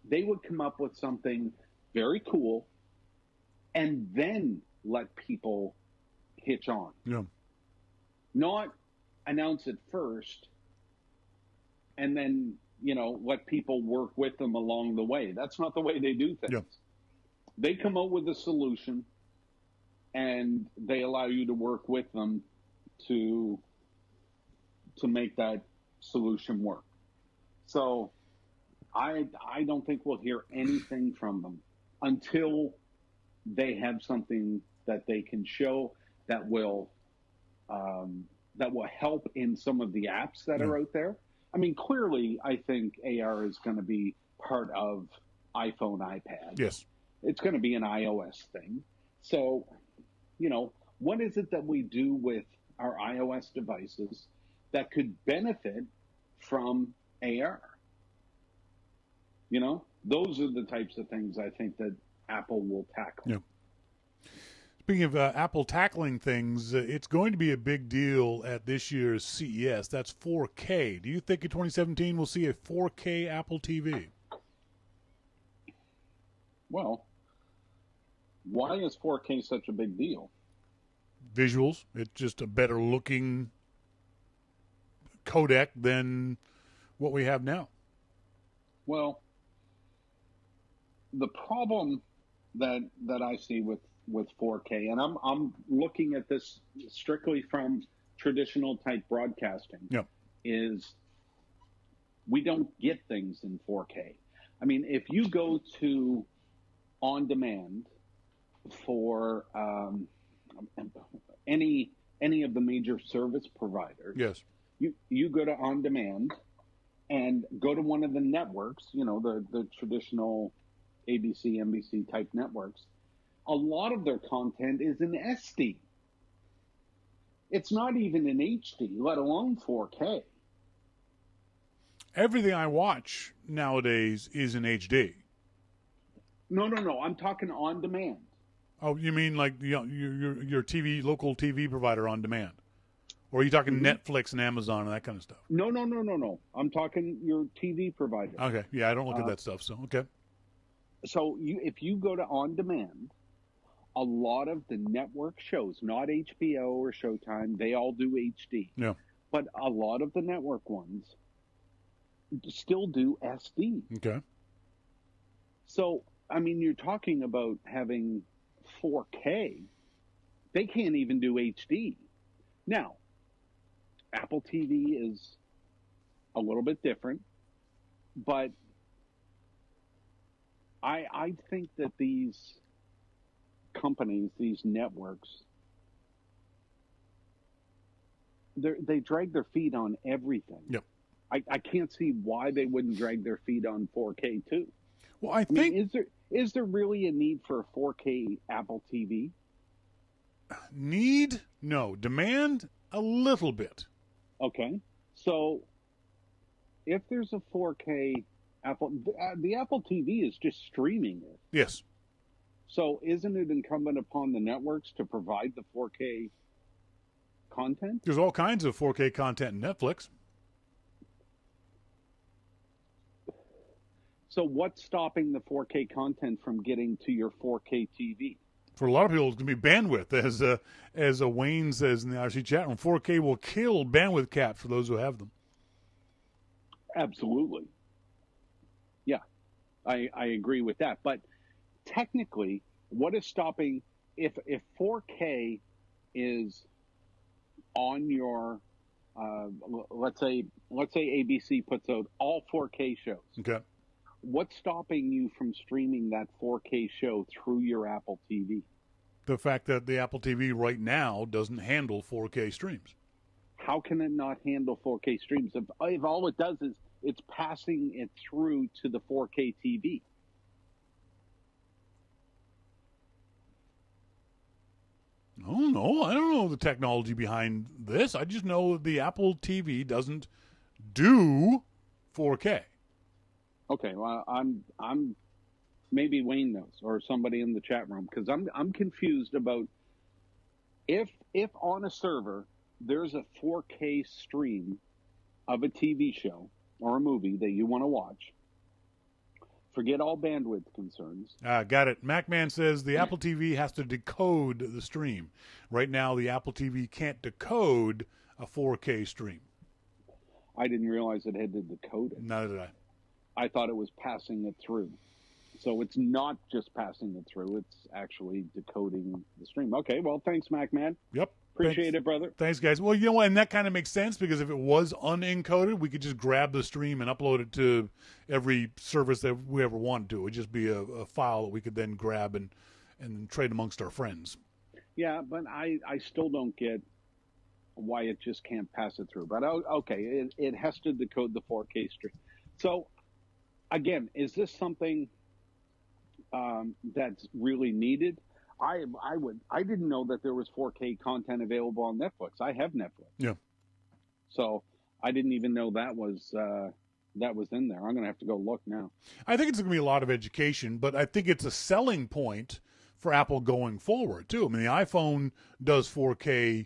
B: they would come up with something very cool and then let people hitch on.
A: Yeah.
B: Not announce it first and then, let people work with them along the way. That's not the way they do things. Yeah. They come out with a solution and they allow you to work with them to make that solution work. So I don't think we'll hear anything from them until they have something that they can show that will help in some of the apps that are out there. I mean, clearly, I think AR is going to be part of iPhone, iPad.
A: Yes.
B: It's going to be an iOS thing. So, what is it that we do with our iOS devices that could benefit from AR? Those are the types of things I think that Apple will tackle.
A: Yeah. Speaking of Apple tackling things, it's going to be a big deal at this year's CES. That's 4K. Do you think in 2017 we'll see a 4K Apple TV?
B: Well, why is 4K such a big deal?
A: Visuals. It's just a better looking codec than what we have now.
B: Well, the problem that I see with 4K, and I'm looking at this strictly from traditional type broadcasting,
A: yep.
B: is we don't get things in 4K. I mean, if you go to on demand for any of the major service providers,
A: yes,
B: you go to on demand and go to one of the networks, the traditional ABC, NBC type networks. A lot of their content is in SD. It's not even in HD, let alone 4K.
A: Everything I watch nowadays is in HD.
B: No. I'm talking on demand.
A: Oh, you mean like your TV, local TV provider on demand? Or are you talking Netflix and Amazon and that kind of stuff?
B: No. I'm talking your TV provider.
A: Okay. Yeah, I don't look at that stuff, so okay.
B: So if you go to on demand, a lot of the network shows, not HBO or Showtime, they all do HD.
A: Yeah.
B: But a lot of the network ones still do SD.
A: Okay.
B: So, I mean, you're talking about having 4K. They can't even do HD. Now, Apple TV is a little bit different, but I think that these companies, these networks, they drag their feet on everything.
A: Yep.
B: I can't see why they wouldn't drag their feet on 4K too.
A: Well, I think
B: is there really a need for a 4K Apple TV?
A: Need? No. Demand? A little bit.
B: Okay. So if there's a 4K Apple, the Apple TV is just streaming it.
A: Yes.
B: So isn't it incumbent upon the networks to provide the 4K content?
A: There's all kinds of 4K content in Netflix.
B: So what's stopping the 4K content from getting to your 4K TV?
A: For a lot of people, it's going to be bandwidth, as Wayne says in the RC chat room. 4K will kill bandwidth caps for those who have them.
B: Absolutely. Yeah, I agree with that. But technically, what is stopping if 4K is on your let's say ABC puts out all 4K shows.
A: Okay.
B: What's stopping you from streaming that 4K show through your Apple TV?
A: The fact that the Apple TV right now doesn't handle 4K streams.
B: How can it not handle 4K streams if all it does is it's passing it through to the 4K TV?
A: Oh, no, I don't know the technology behind this. I just know the Apple TV doesn't do 4K.
B: Okay, well, I'm maybe Wayne knows or somebody in the chat room because I'm confused about if on a server there's a 4K stream of a TV show or a movie that you want to watch. Forget all bandwidth concerns.
A: Got it. MacMan says the Apple TV has to decode the stream. Right now, the Apple TV can't decode a 4K stream.
B: I didn't realize it had to decode it.
A: Neither did I.
B: I thought it was passing it through. So it's not just passing it through. It's actually decoding the stream. Okay, well, thanks, MacMan.
A: Yep.
B: Appreciate it, brother.
A: Thanks, guys. Well, you know what? And that kind of makes sense because if it was unencoded, we could just grab the stream and upload it to every service that we ever wanted to. It would just be a file that we could then grab and trade amongst our friends.
B: Yeah, but I still don't get why it just can't pass it through. But okay, it has to decode the 4K stream. So, again, is this something that's really needed? I didn't know that there was 4K content available on Netflix. I have Netflix.
A: Yeah.
B: So I didn't even know that was in there. I'm going to have to go look now.
A: I think it's going to be a lot of education, but I think it's a selling point for Apple going forward, too. I mean, the iPhone does 4K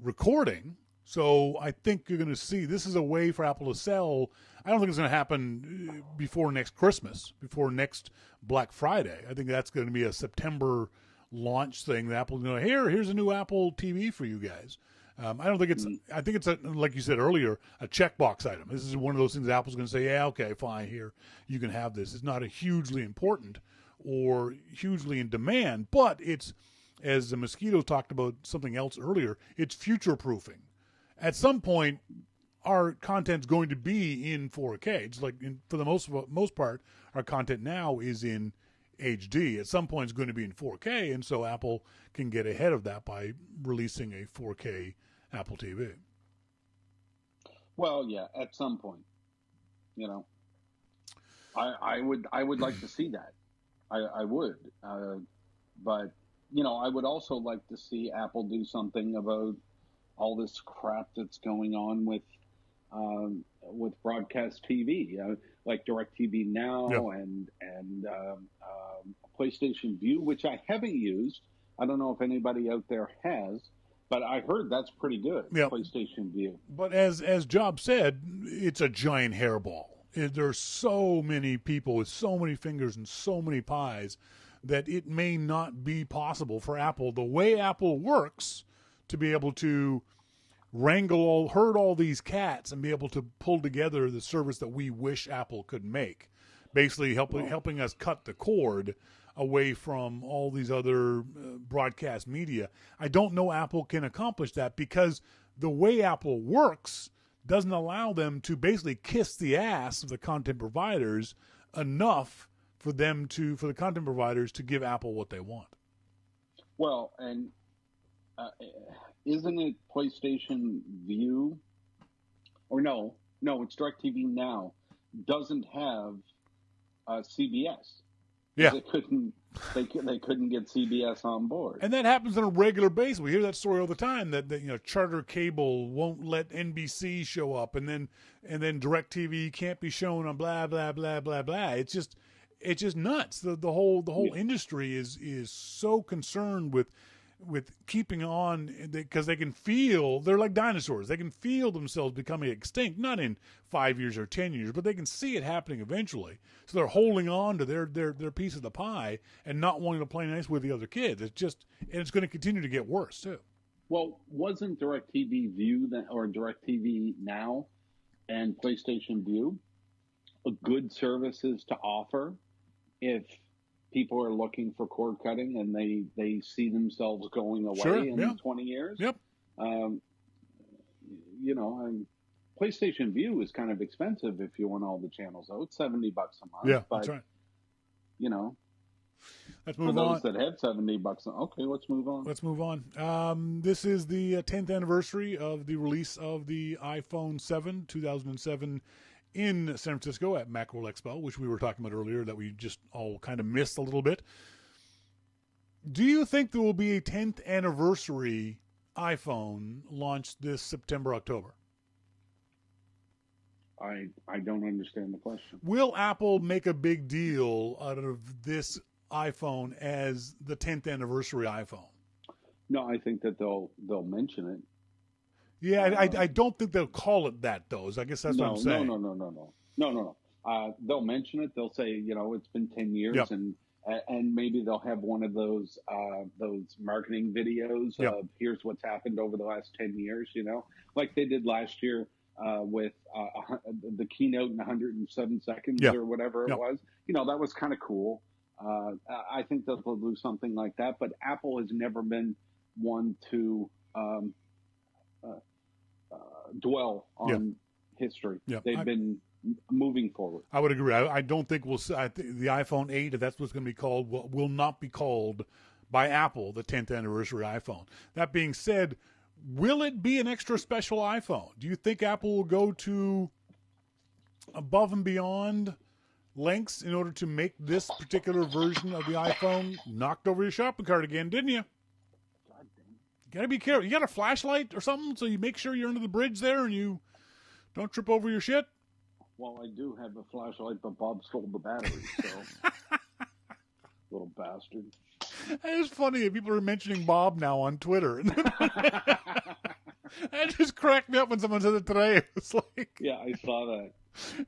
A: recording, so I think you're going to see this is a way for Apple to sell. I don't think it's going to happen before next Christmas, before next Black Friday. I think that's going to be a September launch thing. That Apple's going to here's a new Apple TV for you guys. I don't think it's. I think it's like you said earlier, a checkbox item. This is one of those things that Apple's going to say, yeah, okay, fine, here you can have this. It's not a hugely important or hugely in demand, but it's, as the Mosquito talked about something else earlier, it's future proofing. At some point, our content's going to be in 4K. It's like for the most part, our content now is in HD. At some point, it's going to be in 4K, and so Apple can get ahead of that by releasing a 4K Apple TV.
B: Well, yeah, at some point, you know, I would like to see that. I would, but you know, I would also like to see Apple do something about all this crap that's going on with broadcast TV, like DirecTV Now and PlayStation View, which I haven't used. I don't know if anybody out there has, but I heard that's pretty good. PlayStation View.
A: But as Job said, it's a giant hairball. There's so many people with so many fingers and so many pies that it may not be possible for Apple, the way Apple works, to be able to herd all these cats and be able to pull together the service that we wish Apple could make. Basically helping us cut the cord away from all these other broadcast media. I don't know Apple can accomplish that because the way Apple works doesn't allow them to basically kiss the ass of the content providers enough for the content providers to give Apple what they want.
B: Well, and isn't it PlayStation View? Or no, it's DirecTV Now. Doesn't have CBS.
A: Yeah,
B: they couldn't get CBS on board,
A: and that happens on a regular basis. We hear that story all the time that Charter Cable won't let NBC show up, and then DirecTV can't be shown on blah blah blah blah blah. It's just nuts. The whole industry is so concerned with keeping on because they can feel they're like dinosaurs. They can feel themselves becoming extinct, not in 5 years or 10 years, but they can see it happening eventually. So they're holding on to their piece of the pie and not wanting to play nice with the other kids. It's going to continue to get worse too.
B: Well, wasn't DirecTV View or DirecTV Now and PlayStation View a good services to offer if people are looking for cord cutting and they see themselves going away in 20 years?
A: Yep.
B: PlayStation View is kind of expensive if you want all the channels, though. It's $70 a month.
A: Yeah,
B: but,
A: that's right.
B: Let's move on. For those that have $70, okay, let's move on.
A: Let's move on. This is the 10th anniversary of the release of the iPhone 7, 2007, in San Francisco at Macworld Expo, which we were talking about earlier, that we just all kind of missed a little bit. Do you think there will be a 10th anniversary iPhone launched this September, October?
B: I don't understand the question.
A: Will Apple make a big deal out of this iPhone as the 10th anniversary iPhone?
B: No, I think that they'll mention it.
A: Yeah, I don't think they'll call it that, though. I guess that's what I'm saying.
B: No. They'll mention it. They'll say, it's been 10 years,
A: yep.
B: and maybe they'll have one of those marketing videos
A: yep.
B: of here's what's happened over the last 10 years, like they did last year with the keynote in 107 seconds
A: yep.
B: or whatever it
A: yep.
B: was. That was kind of cool. I think that they'll do something like that, but Apple has never been one to dwell on history.
A: Yep.
B: They've been moving forward.
A: I would agree. I don't think we'll see. I think the iPhone 8, if that's what's going to be called, will not be called by Apple the 10th anniversary iPhone. That being said, will it be an extra special iPhone? Do you think Apple will go to above and beyond lengths in order to make this particular version of the iPhone? Knocked over your shopping cart again, didn't you? You gotta be careful. You got a flashlight or something so you make sure you're under the bridge there and you don't trip over your shit?
B: Well, I do have a flashlight, but Bob stole the battery, so little bastard.
A: It's funny. People are mentioning Bob now on Twitter. That just cracked me up when someone said it today. It's like,
B: yeah, I saw that.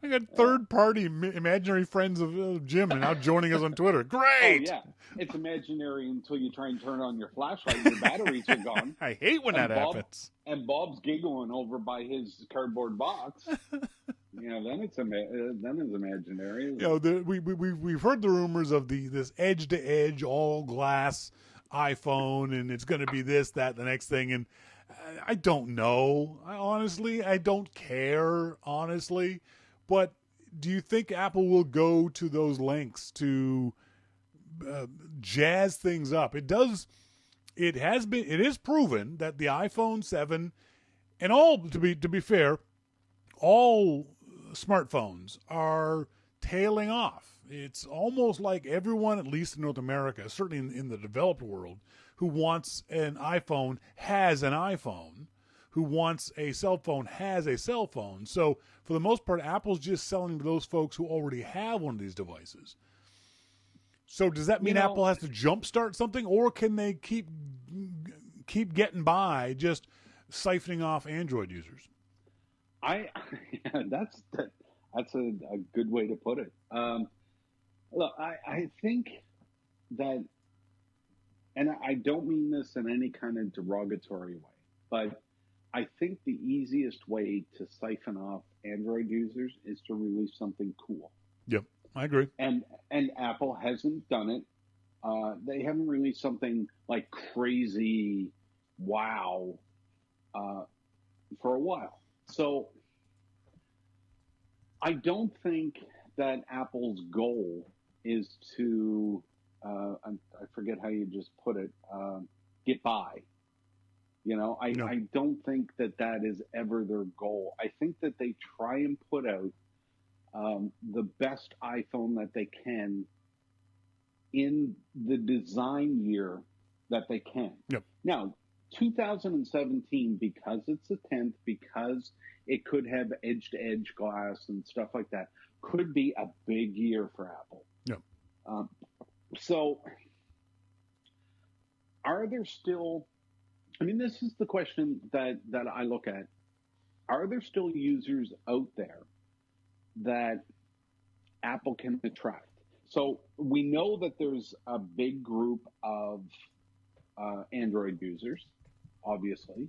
A: I got third-party imaginary friends of Jim and now joining us on Twitter. Great!
B: Oh, yeah. It's imaginary until you try and turn on your flashlight and your batteries are gone.
A: I hate when that happens.
B: And Bob's giggling over by his cardboard box. Then it's imaginary.
A: We've heard the rumors of this edge-to-edge, all-glass iPhone, and it's going to be this, that, the next thing, and I don't know. I don't care, honestly. But do you think Apple will go to those lengths to jazz things up? It is proven that the iPhone 7 and all, to be fair, all smartphones are tailing off. It's almost like everyone, at least in North America, certainly in the developed world, who wants an iPhone has an iPhone, who wants a cell phone has a cell phone. So for the most part, Apple's just selling to those folks who already have one of these devices. So does that mean Apple has to jumpstart something, or can they keep getting by just siphoning off Android users?
B: That's a good way to put it. Look, I think that, and I don't mean this in any kind of derogatory way, but I think the easiest way to siphon off Android users is to release something cool.
A: Yep, I agree.
B: And Apple hasn't done it. They haven't released something like crazy wow for a while. So I don't think that Apple's goal is to, I forget how you just put it, get by. No. I don't think that is ever their goal. I think that they try and put out the best iPhone that they can in the design year that they can.
A: Yep.
B: Now, 2017, because it's the 10th, because it could have edge-to-edge glass and stuff like that, could be a big year for Apple.
A: Yep.
B: So, are there still... this is the question that I look at. Are there still users out there that Apple can attract? So we know that there's a big group of Android users, obviously.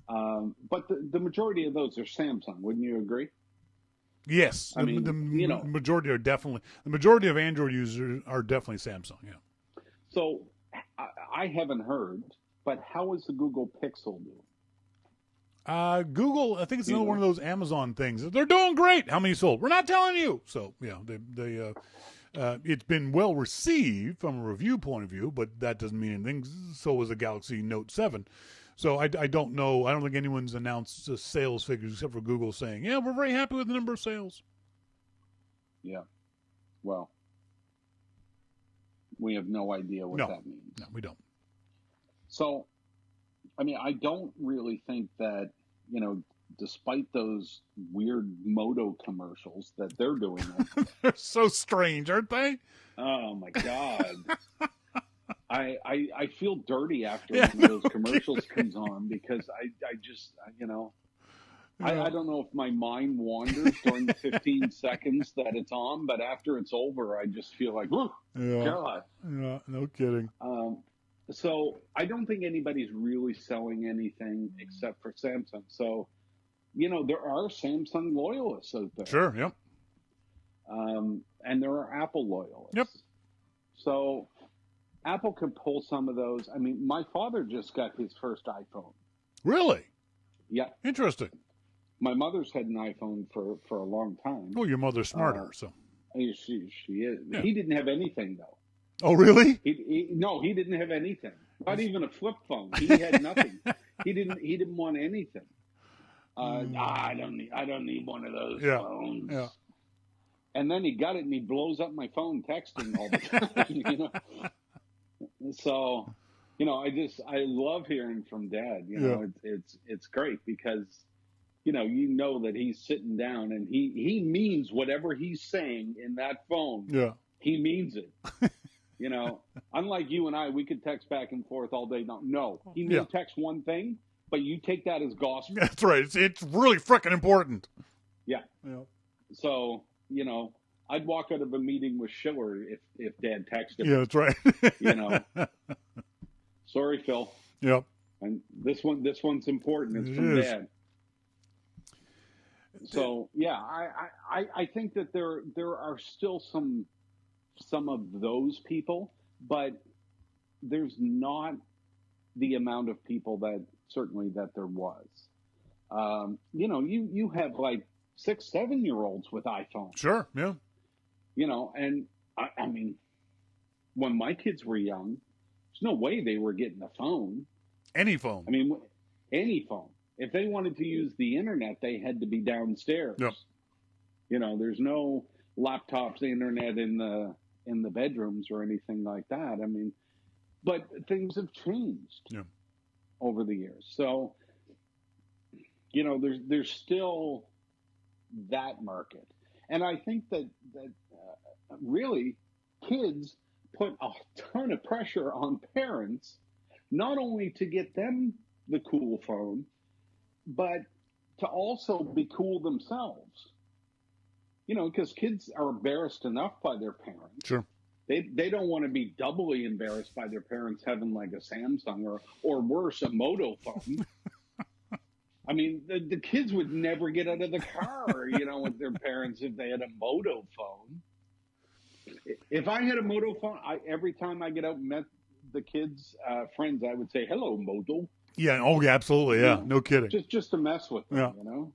B: But the majority of those are Samsung. Wouldn't you agree?
A: Yes. The majority are definitely... The majority of Android users are definitely Samsung, yeah.
B: So I haven't heard... But how is the Google Pixel doing?
A: Google, I think it's another one of those Amazon things. They're doing great. How many sold? We're not telling you. So, it's been well received from a review point of view, but that doesn't mean anything. So was the Galaxy Note 7. So I don't know. I don't think anyone's announced sales figures except for Google saying, yeah, we're very happy with the number of sales.
B: Yeah. Well, we have no idea what that means.
A: No, we don't.
B: So, I don't really think that, despite those weird Moto commercials that they're doing.
A: They're so strange, aren't they?
B: Oh, my God. I feel dirty after one of those commercials comes on because I just, I don't know if my mind wanders during the 15 seconds that it's on, but after it's over, I just feel like, oh, God.
A: Yeah, no kidding.
B: So I don't think anybody's really selling anything except for Samsung. So, there are Samsung loyalists out there.
A: Sure, yep.
B: And there are Apple loyalists.
A: Yep.
B: So Apple can pull some of those. My father just got his first iPhone.
A: Really?
B: Yeah.
A: Interesting.
B: My mother's had an iPhone for a long time.
A: Well, your mother's smarter, so.
B: She is.
A: Yeah.
B: He didn't have anything, though.
A: Oh, really?
B: No, he didn't have anything. Not even a flip phone. He had nothing. He didn't want anything. I don't need one of those phones. Yeah. And then he got it, and he blows up my phone texting all the time. So, I love hearing from Dad. It's great because, that he's sitting down and he means whatever he's saying in that phone.
A: Yeah.
B: He means it. You know, unlike you and I, we could text back and forth all day long. No, he may text one thing, but you take that as gospel.
A: That's right. It's really freaking important.
B: Yeah. So, you know, I'd walk out of a meeting with Schiller if Dad texted me.
A: Yeah, that's right.
B: You know, sorry, Phil.
A: Yep.
B: And this one's important. It's from Dad. So yeah, I think that there are still some of those people, but there's not the amount of people that there was. You know, you have like 6-7-year-olds with iPhones.
A: Sure, yeah.
B: You know, and I mean, when my kids were young, there's no way they were getting a phone.
A: Any phone.
B: I mean, any phone. If they wanted to use the internet, they had to be downstairs.
A: Yep.
B: You know, there's no laptops, internet in the bedrooms or anything like that. I mean, but things have changed over the years. So, you know, there's still that market, and I think that really kids put a ton of pressure on parents, not only to get them the cool phone, but to also be cool themselves. You know, because kids are embarrassed enough by their parents.
A: Sure.
B: They don't want to be doubly embarrassed by their parents having like a Samsung or worse, a Moto phone. I mean, the kids would never get out of the car, you know, with their parents if they had a Moto phone. If I had a Moto phone, every time I get out and met the kids' friends, I would say, "Hello, Moto."
A: Yeah. Oh, yeah. Absolutely. Yeah. No kidding.
B: Just to mess with them, you know.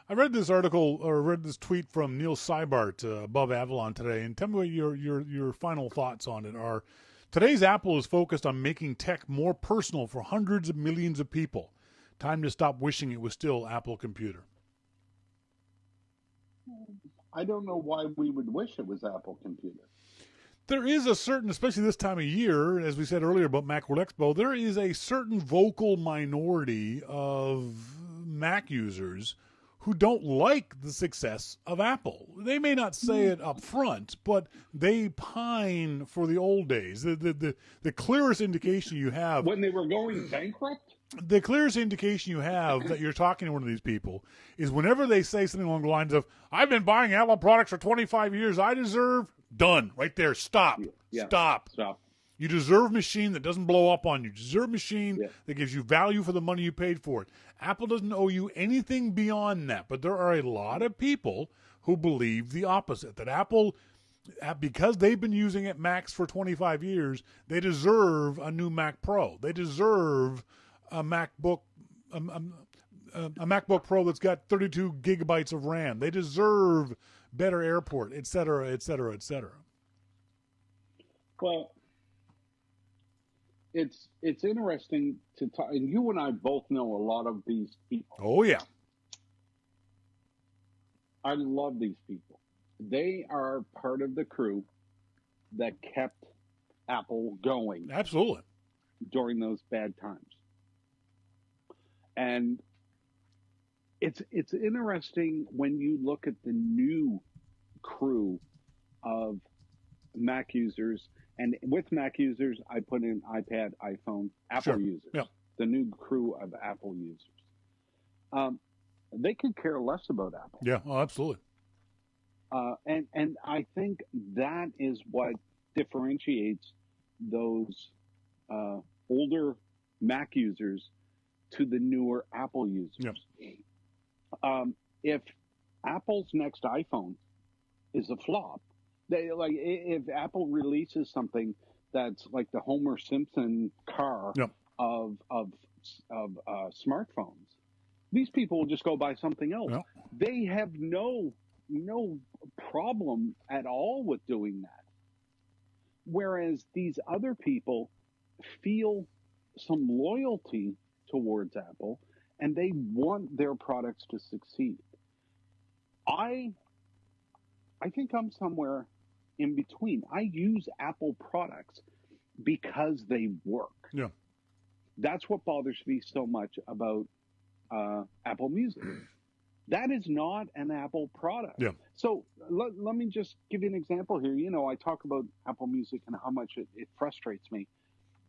A: I read this article or read this tweet from Neil Seibart above Avalon today, and tell me what your final thoughts on it are. Today's Apple is focused on making tech more personal for hundreds of millions of people. Time to stop wishing it was still Apple Computer.
B: I don't know why we would wish it was Apple Computer.
A: There is a certain, especially this time of year, as we said earlier about Macworld Expo, there is a certain vocal minority of Mac users who don't like the success of Apple. They may not say it up front, but they pine for the old days. The clearest indication you have...
B: When they were going bankrupt?
A: The clearest indication you have that you're talking to one of these people is whenever they say something along the lines of, I've been buying Apple products for 25 years, I deserve... Done. Right there. Stop.
B: Yeah.
A: Stop. You deserve a machine that doesn't blow up on you. You deserve a machine that gives you value for the money you paid for it. Apple doesn't owe you anything beyond that. But there are a lot of people who believe the opposite, that Apple, because they've been using it Macs for 25 years, they deserve a new Mac Pro. They deserve a MacBook Pro that's got 32 gigabytes of RAM. They deserve better airport, et cetera, et cetera, et cetera.
B: Well, it's interesting to talk, and you and I both know a lot of these people.
A: Oh, yeah.
B: I love these people. They are part of the crew that kept Apple going.
A: Absolutely.
B: During those bad times. And it's interesting when you look at the new crew of Mac users, and with Mac users, I put in iPad, iPhone, Apple users, the new crew of Apple users. They could care less about Apple.
A: Yeah, oh, absolutely.
B: And I think that is what differentiates those older Mac users to the newer Apple users.
A: Yeah.
B: If Apple's next iPhone is a flop, if Apple releases something that's like the Homer Simpson car of smartphones, these people will just go buy something else.
A: Yep.
B: They have no problem at all with doing that. Whereas these other people feel some loyalty towards Apple, and they want their products to succeed. I think I'm somewhere in between. I use Apple products because they work.
A: Yeah.
B: That's what bothers me so much about Apple Music. That is not an Apple product.
A: Yeah.
B: So let me just give you an example here. I talk about Apple Music and how much it frustrates me.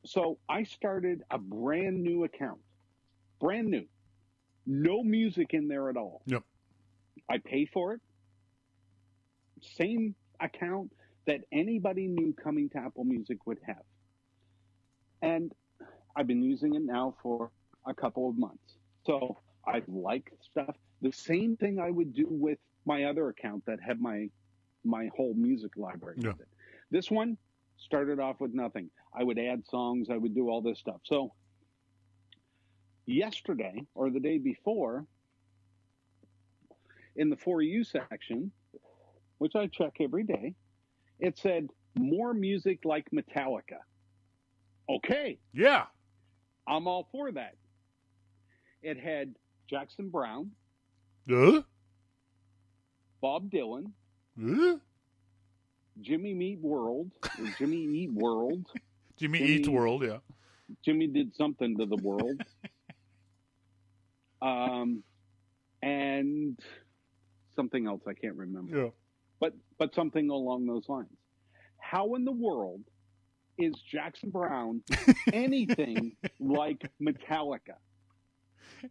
B: So I started a brand new account, brand new, no music in there at all.
A: Yep.
B: I pay for it. Same account that anybody new coming to Apple Music would have. And I've been using it now for a couple of months. So I like stuff. The same thing I would do with my other account that had my whole music library with it. This one started off with nothing. I would add songs. I would do all this stuff. So yesterday or the day before, in the For You section, which I check every day, it said, more music like Metallica. Okay.
A: Yeah.
B: I'm all for that. It had Jackson Brown, Bob Dylan, Jimmy Eat World, Jimmy Eat World.
A: Jimmy Eats World, yeah.
B: Jimmy did something to the world. And something else I can't remember.
A: Yeah.
B: But something along those lines. How in the world is Jackson Brown anything like Metallica?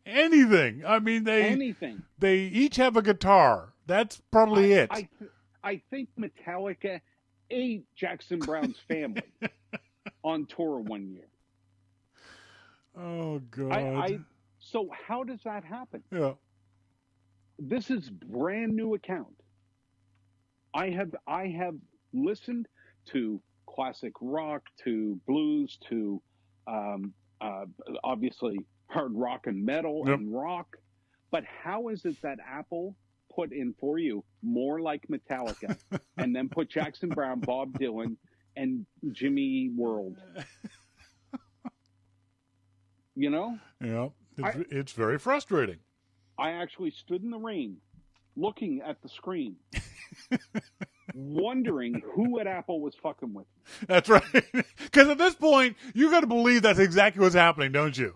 A: Anything. I mean, they each have a guitar. That's probably it.
B: I think Metallica ate Jackson Brown's family on tour one year.
A: Oh, God.
B: So how does that happen?
A: Yeah.
B: This is brand new account. I have listened to classic rock, to blues, to obviously hard rock and metal and rock. But how is it that Apple put in For You more like Metallica and then put Jackson Brown, Bob Dylan, and Jimmy Eat World?
A: Yeah. It's very frustrating.
B: I actually stood in the rain looking at the screen, wondering who at Apple was fucking with me.
A: That's right. Because at this point, you got to believe that's exactly what's happening, don't you?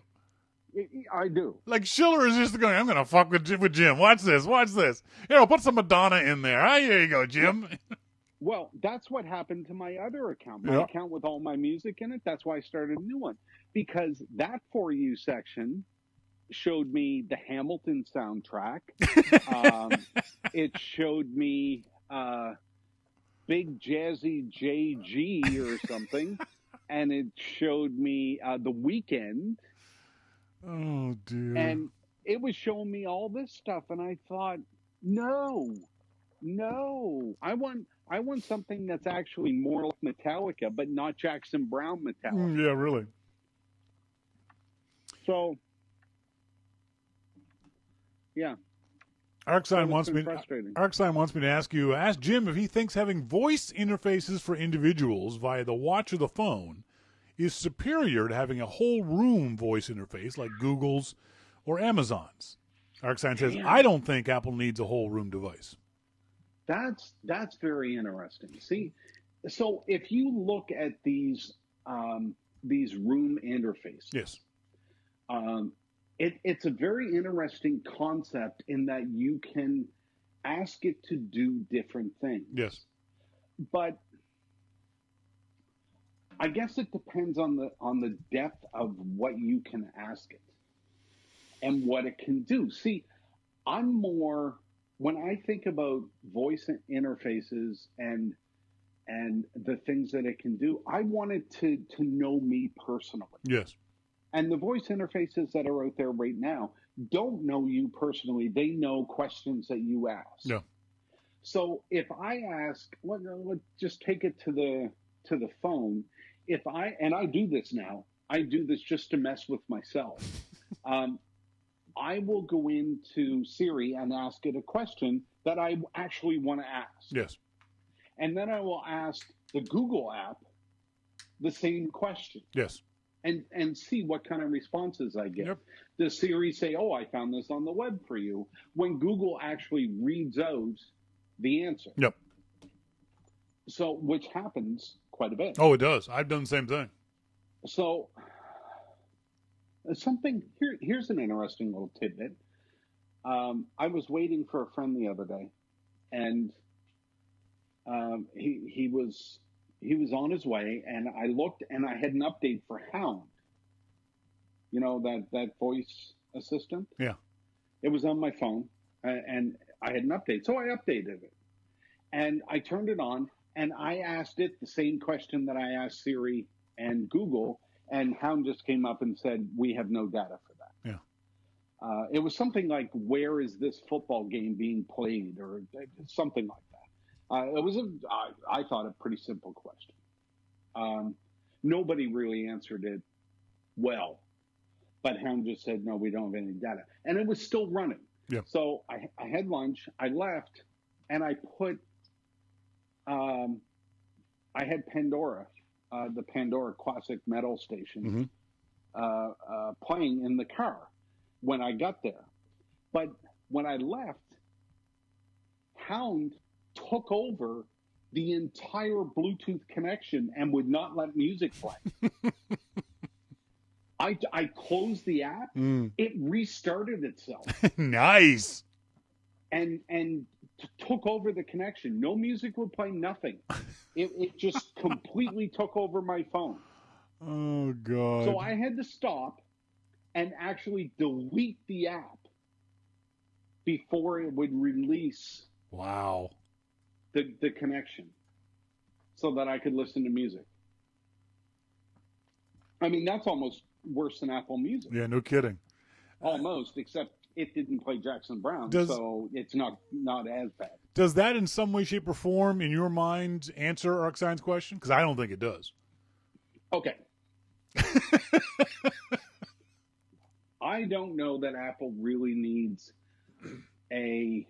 B: I do.
A: Like Schiller is just going, I'm going to fuck with Jim. Watch this. Put some Madonna in there. Ah, here you go, Jim.
B: Well, that's what happened to my other account. My account with all my music in it. That's why I started a new one. Because that For You section showed me the Hamilton soundtrack. It showed me Big Jazzy JG or something. And it showed me The Weeknd.
A: Oh, dear.
B: And it was showing me all this stuff. And I thought, no. I want something that's actually more like Metallica, but not Jackson Brown Metallica.
A: Yeah, really.
B: So, yeah.
A: Arcsign wants me to ask Jim if he thinks having voice interfaces for individuals via the watch or the phone is superior to having a whole room voice interface like Google's or Amazon's. Arcsign says, I don't think Apple needs a whole room device.
B: That's very interesting. See, so if you look at these room interfaces,
A: yes,
B: it's a very interesting concept in that you can ask it to do different things.
A: Yes,
B: but I guess it depends on the depth of what you can ask it and what it can do. See, I'm more, when I think about voice interfaces and the things that it can do, I want it to know me personally.
A: Yes.
B: And the voice interfaces that are out there right now don't know you personally. They know questions that you ask.
A: Yeah.
B: So if I ask, let's just take it to the phone. And I do this now. I do this just to mess with myself. I will go into Siri and ask it a question that I actually want to ask.
A: Yes.
B: And then I will ask the Google app the same question.
A: Yes.
B: And see what kind of responses I get.
A: Yep.
B: Does Siri say, oh, I found this on the web for you, when Google actually reads out the answer?
A: Yep.
B: So, which happens quite a bit.
A: Oh, it does. I've done the same thing.
B: So, here's an interesting little tidbit. I was waiting for a friend the other day, and he was on his way, and I looked, and I had an update for Hound. You know, that voice assistant.
A: Yeah.
B: It was on my phone, and I had an update, so I updated it, and I turned it on, and I asked it the same question that I asked Siri and Google, and Hound just came up and said, "We have no data for that."
A: Yeah.
B: It was something like, "Where is this football game being played?" or something like that. It was I thought a pretty simple question. Nobody really answered it well, but Hound just said, "No, we don't have any data," and it was still running.
A: Yeah.
B: So I had lunch, I left, and I put I had Pandora, the Pandora classic metal station, playing in the car when I got there. But when I left, Hound took over the entire Bluetooth connection and would not let music play. I closed the app. It restarted itself.
A: Nice.
B: And took over the connection. No music would play, nothing. It just completely took over my phone.
A: Oh, God.
B: So I had to stop and actually delete the app before it would release
A: Wow.
B: the connection so that I could listen to music. I mean, that's almost worse than Apple Music.
A: Yeah, no kidding.
B: Almost, except it didn't play Jackson Brown, so it's not as bad.
A: Does that in some way, shape, or form, in your mind, answer Arksign's question? Because I don't think it does.
B: Okay. I don't know that Apple really needs a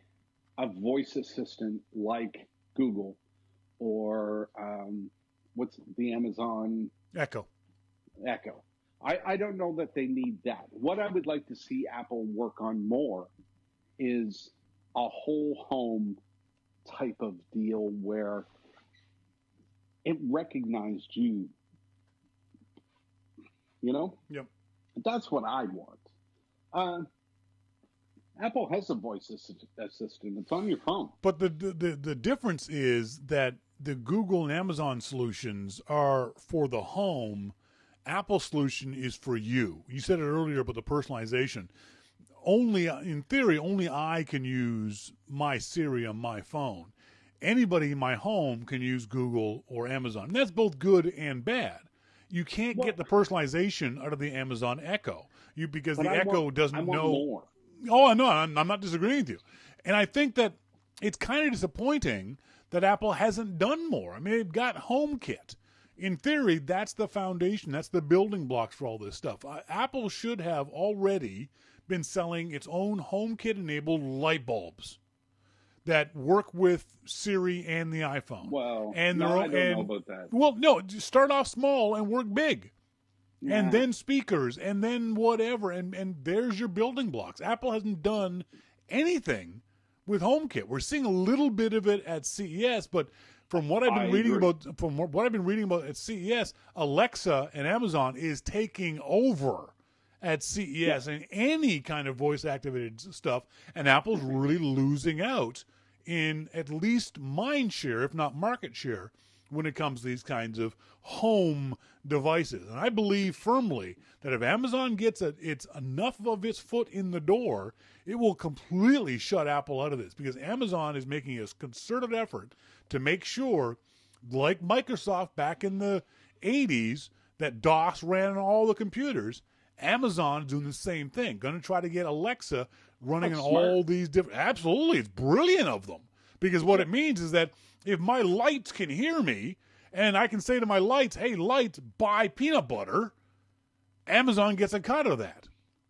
B: voice assistant like Google or what's the Amazon
A: Echo.
B: I don't know that they need that. What I would like to see Apple work on more is a whole home type of deal where it recognized you. You know?
A: Yep.
B: That's what I want. Apple has a voice assistant. It's on your phone.
A: But the difference is that the Google and Amazon solutions are for the home. Apple's solution is for you. You said it earlier about the personalization. Only, in theory, only I can use my Siri on my phone. Anybody in my home can use Google or Amazon. And that's both good and bad. You can't get the personalization out of the Amazon Echo because the Echo doesn't know.
B: More.
A: Oh, no, I'm not disagreeing with you. And I think that it's kind of disappointing that Apple hasn't done more. I mean, they've got HomeKit. In theory, that's the foundation. That's the building blocks for all this stuff. Apple should have already been selling its own HomeKit-enabled light bulbs that work with Siri and the iPhone.
B: Well,
A: I don't
B: know about that.
A: Well, no, just start off small and work big. Yeah. And then speakers, and then whatever, and there's your building blocks. Apple hasn't done anything with HomeKit. We're seeing a little bit of it at CES, but from what I've been reading about at CES, Alexa and Amazon is taking over at CES and any kind of voice activated stuff, and Apple's really losing out in at least mind share, if not market share, when it comes to these kinds of home devices. And I believe firmly that if Amazon gets it's enough of its foot in the door, it will completely shut Apple out of this, because Amazon is making a concerted effort to make sure, like Microsoft back in the 80s, that DOS ran on all the computers. Amazon is doing the same thing. Going to try to get Alexa running on all these different. Absolutely, it's brilliant of them, because what it means is that if my lights can hear me, and I can say to my lights, "Hey, lights, buy peanut butter," Amazon gets a cut of that.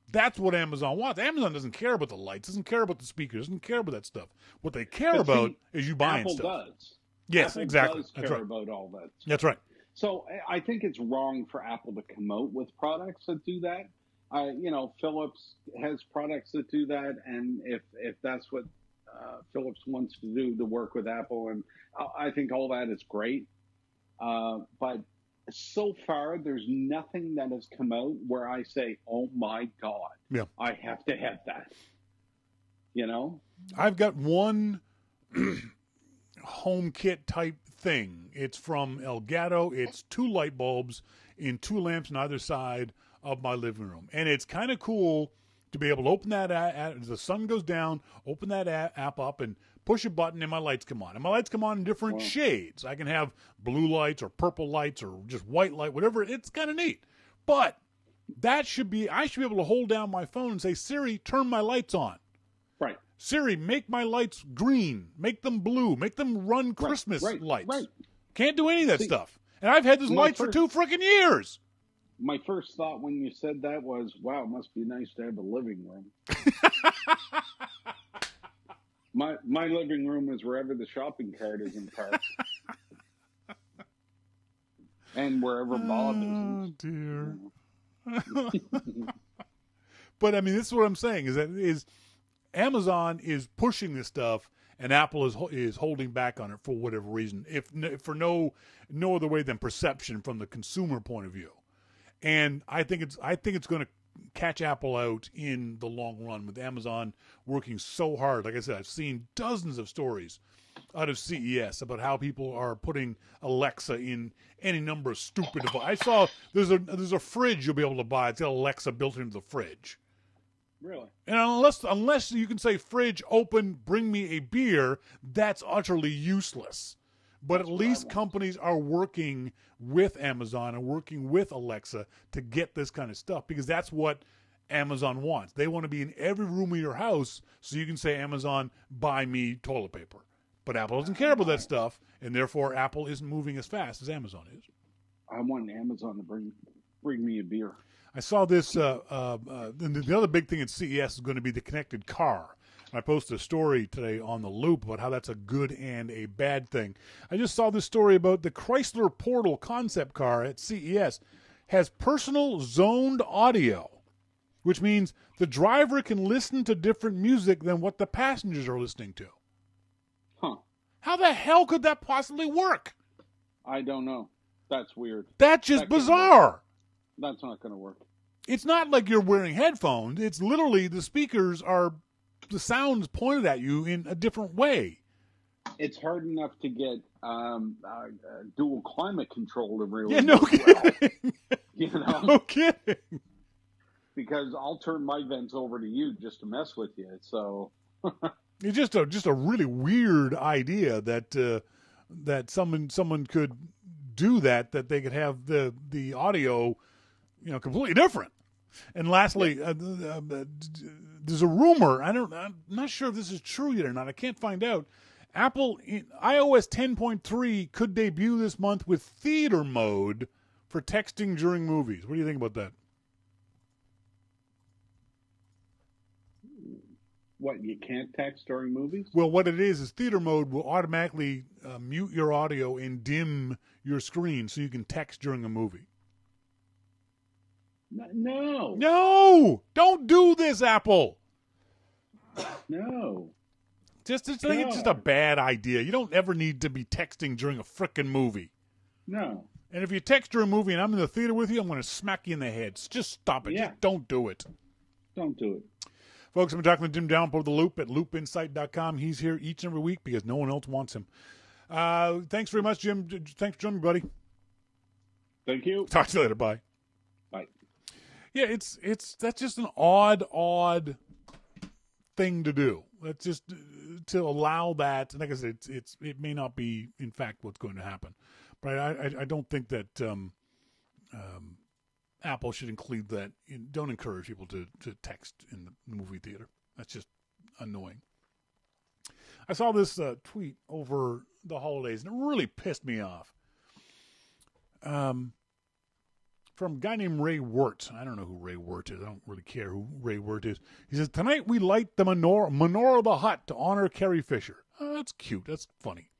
A: That's what Amazon wants. Amazon doesn't care about the lights, doesn't care about the speakers, doesn't care about that stuff. What they care about is you buying
B: Apple
A: stuff.
B: Apple does.
A: Yes,
B: Apple
A: exactly.
B: does care about all that stuff.
A: That's right.
B: So I think it's wrong for Apple to come out with products that do that. Philips has products that do that, and if that's what Philips wants to do to work with Apple, and I think all that is great. But so far, there's nothing that has come out where I say, "Oh my God, I have to have that." You know?
A: I've got one home kit type thing. It's from Elgato. It's 2 light bulbs in 2 lamps on either side of my living room. And it's kind of cool to be able to open that as the sun goes down, open that app up and push a button and my lights come on. And my lights come on in different shades. I can have blue lights or purple lights or just white light, whatever. It's kind of neat. But I should be able to hold down my phone and say, Siri, turn my lights on.
B: Right.
A: Siri, make my lights green. Make them blue. Make them run Christmas lights.
B: Right.
A: Can't do any of that stuff. And I've had this light for 2 freaking years.
B: My first thought when you said that was, wow, it must be nice to have a living room. My living room is wherever the shopping cart is parked. And wherever Bob is.
A: Oh, dear. But, I mean, this is what I'm saying, is Amazon is pushing this stuff, and Apple is holding back on it for whatever reason, if for no other way than perception from the consumer point of view. And I think it's going to catch Apple out in the long run with Amazon working so hard. Like I said, I've seen dozens of stories out of CES about how people are putting Alexa in any number of stupid devices. I saw there's a fridge you'll be able to buy. It's got Alexa built into the fridge.
B: Really?
A: And unless you can say, fridge open, bring me a beer, that's utterly useless. But at least companies are working with Amazon and working with Alexa to get this kind of stuff, because that's what Amazon wants. They want to be in every room of your house so you can say, Amazon, buy me toilet paper. But Apple doesn't care about that stuff, and therefore Apple isn't moving as fast as Amazon is.
B: I want Amazon to bring me a beer.
A: I saw this, the other big thing at CES is going to be the connected car. I posted a story today on The Loop about how that's a good and a bad thing. I just saw this story about the Chrysler Portal concept car at CES has personal zoned audio, which means the driver can listen to different music than what the passengers are listening to.
B: Huh.
A: How the hell could that possibly work?
B: I don't know. That's weird.
A: That's just bizarre.
B: That's not going to work.
A: It's not like you're wearing headphones. It's literally the speakers are, the sound's pointed at you in a different way.
B: It's hard enough to get dual climate control to really
A: kidding.
B: You know?
A: No kidding.
B: Because I'll turn my vents over to you just to mess with you. So
A: it's just a really weird idea that that someone could do that they could have the audio, completely different. And lastly, there's a rumor. I'm not sure if this is true yet or not. I can't find out. Apple in iOS 10.3 could debut this month with theater mode for texting during movies. What do you think about that?
B: What, you can't text during movies?
A: Well, what it is theater mode will automatically mute your audio and dim your screen so you can text during a movie.
B: No.
A: No! Don't do this, Apple!
B: No.
A: I think it's just a bad idea. You don't ever need to be texting during a frickin' movie.
B: No.
A: And if you text during a movie and I'm in the theater with you, I'm going to smack you in the head. Just stop it.
B: Yeah.
A: Just don't do it.
B: Don't do it.
A: Folks, I've been talking to Jim Dalrymple of The Loop at loopinsight.com. He's here each and every week because no one else wants him. Thanks very much, Jim. Thanks for joining me, buddy.
B: Thank you.
A: Talk to you later. Bye.
B: Bye.
A: Yeah, that's just an odd thing to do. That's just to allow that. And like I said, it may not be in fact what's going to happen, but I don't think that Apple should include that. Don't encourage people to text in the movie theater. That's just annoying. I saw this tweet over the holidays, and it really pissed me off. From a guy named Ray Wirt. I don't know who Ray Wirt is. I don't really care who Ray Wirt is. He says, tonight we light the menorah of the hut to honor Carrie Fisher. Oh, that's cute. That's funny.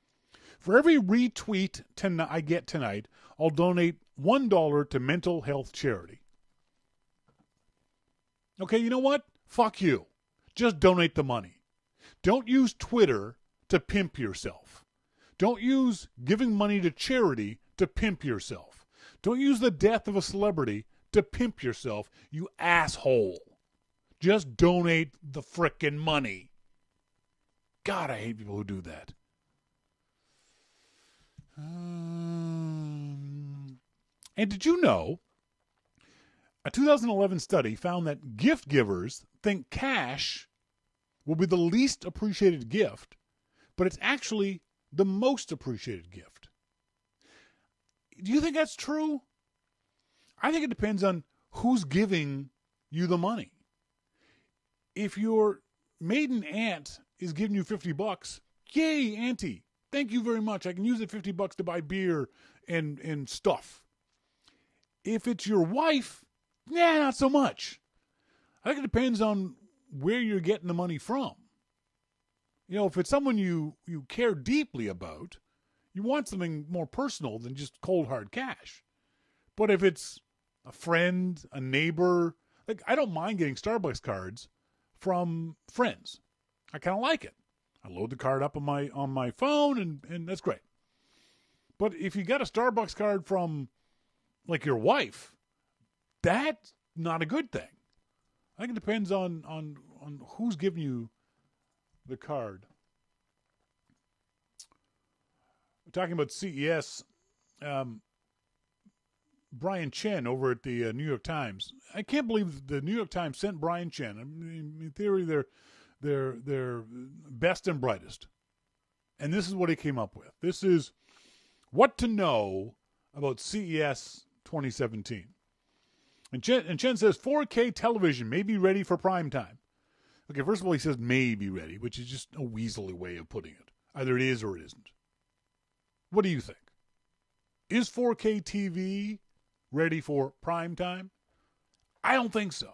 A: For every retweet I get tonight, I'll donate $1 to mental health charity. Okay, you know what? Fuck you. Just donate the money. Don't use Twitter to pimp yourself. Don't use giving money to charity to pimp yourself. Don't use the death of a celebrity to pimp yourself, you asshole. Just donate the frickin' money. God, I hate people who do that. And did you know a 2011 study found that gift givers think cash will be the least appreciated gift, but it's actually the most appreciated gift. Do you think that's true? I think it depends on who's giving you the money. If your maiden aunt is giving you $50, yay, auntie. Thank you very much. I can use the $50 to buy beer and stuff. If it's your wife, not so much. I think it depends on where you're getting the money from. If it's someone you care deeply about, you want something more personal than just cold hard cash. But if it's a friend, a neighbor, I don't mind getting Starbucks cards from friends. I kind of like it. I load the card up on my phone and that's great. But if you got a Starbucks card from your wife, that's not a good thing. I think it depends on who's giving you the card. We're talking about CES. Brian Chen over at the New York Times. I can't believe the New York Times sent Brian Chen. I mean, in theory, they're best and brightest. And this is what he came up with. This is what to know about CES 2017. And Chen says 4K television may be ready for prime time. Okay, first of all, he says may be ready, which is just a weaselly way of putting it. Either it is or it isn't. What do you think? Is 4K TV ready for prime time? I don't think so.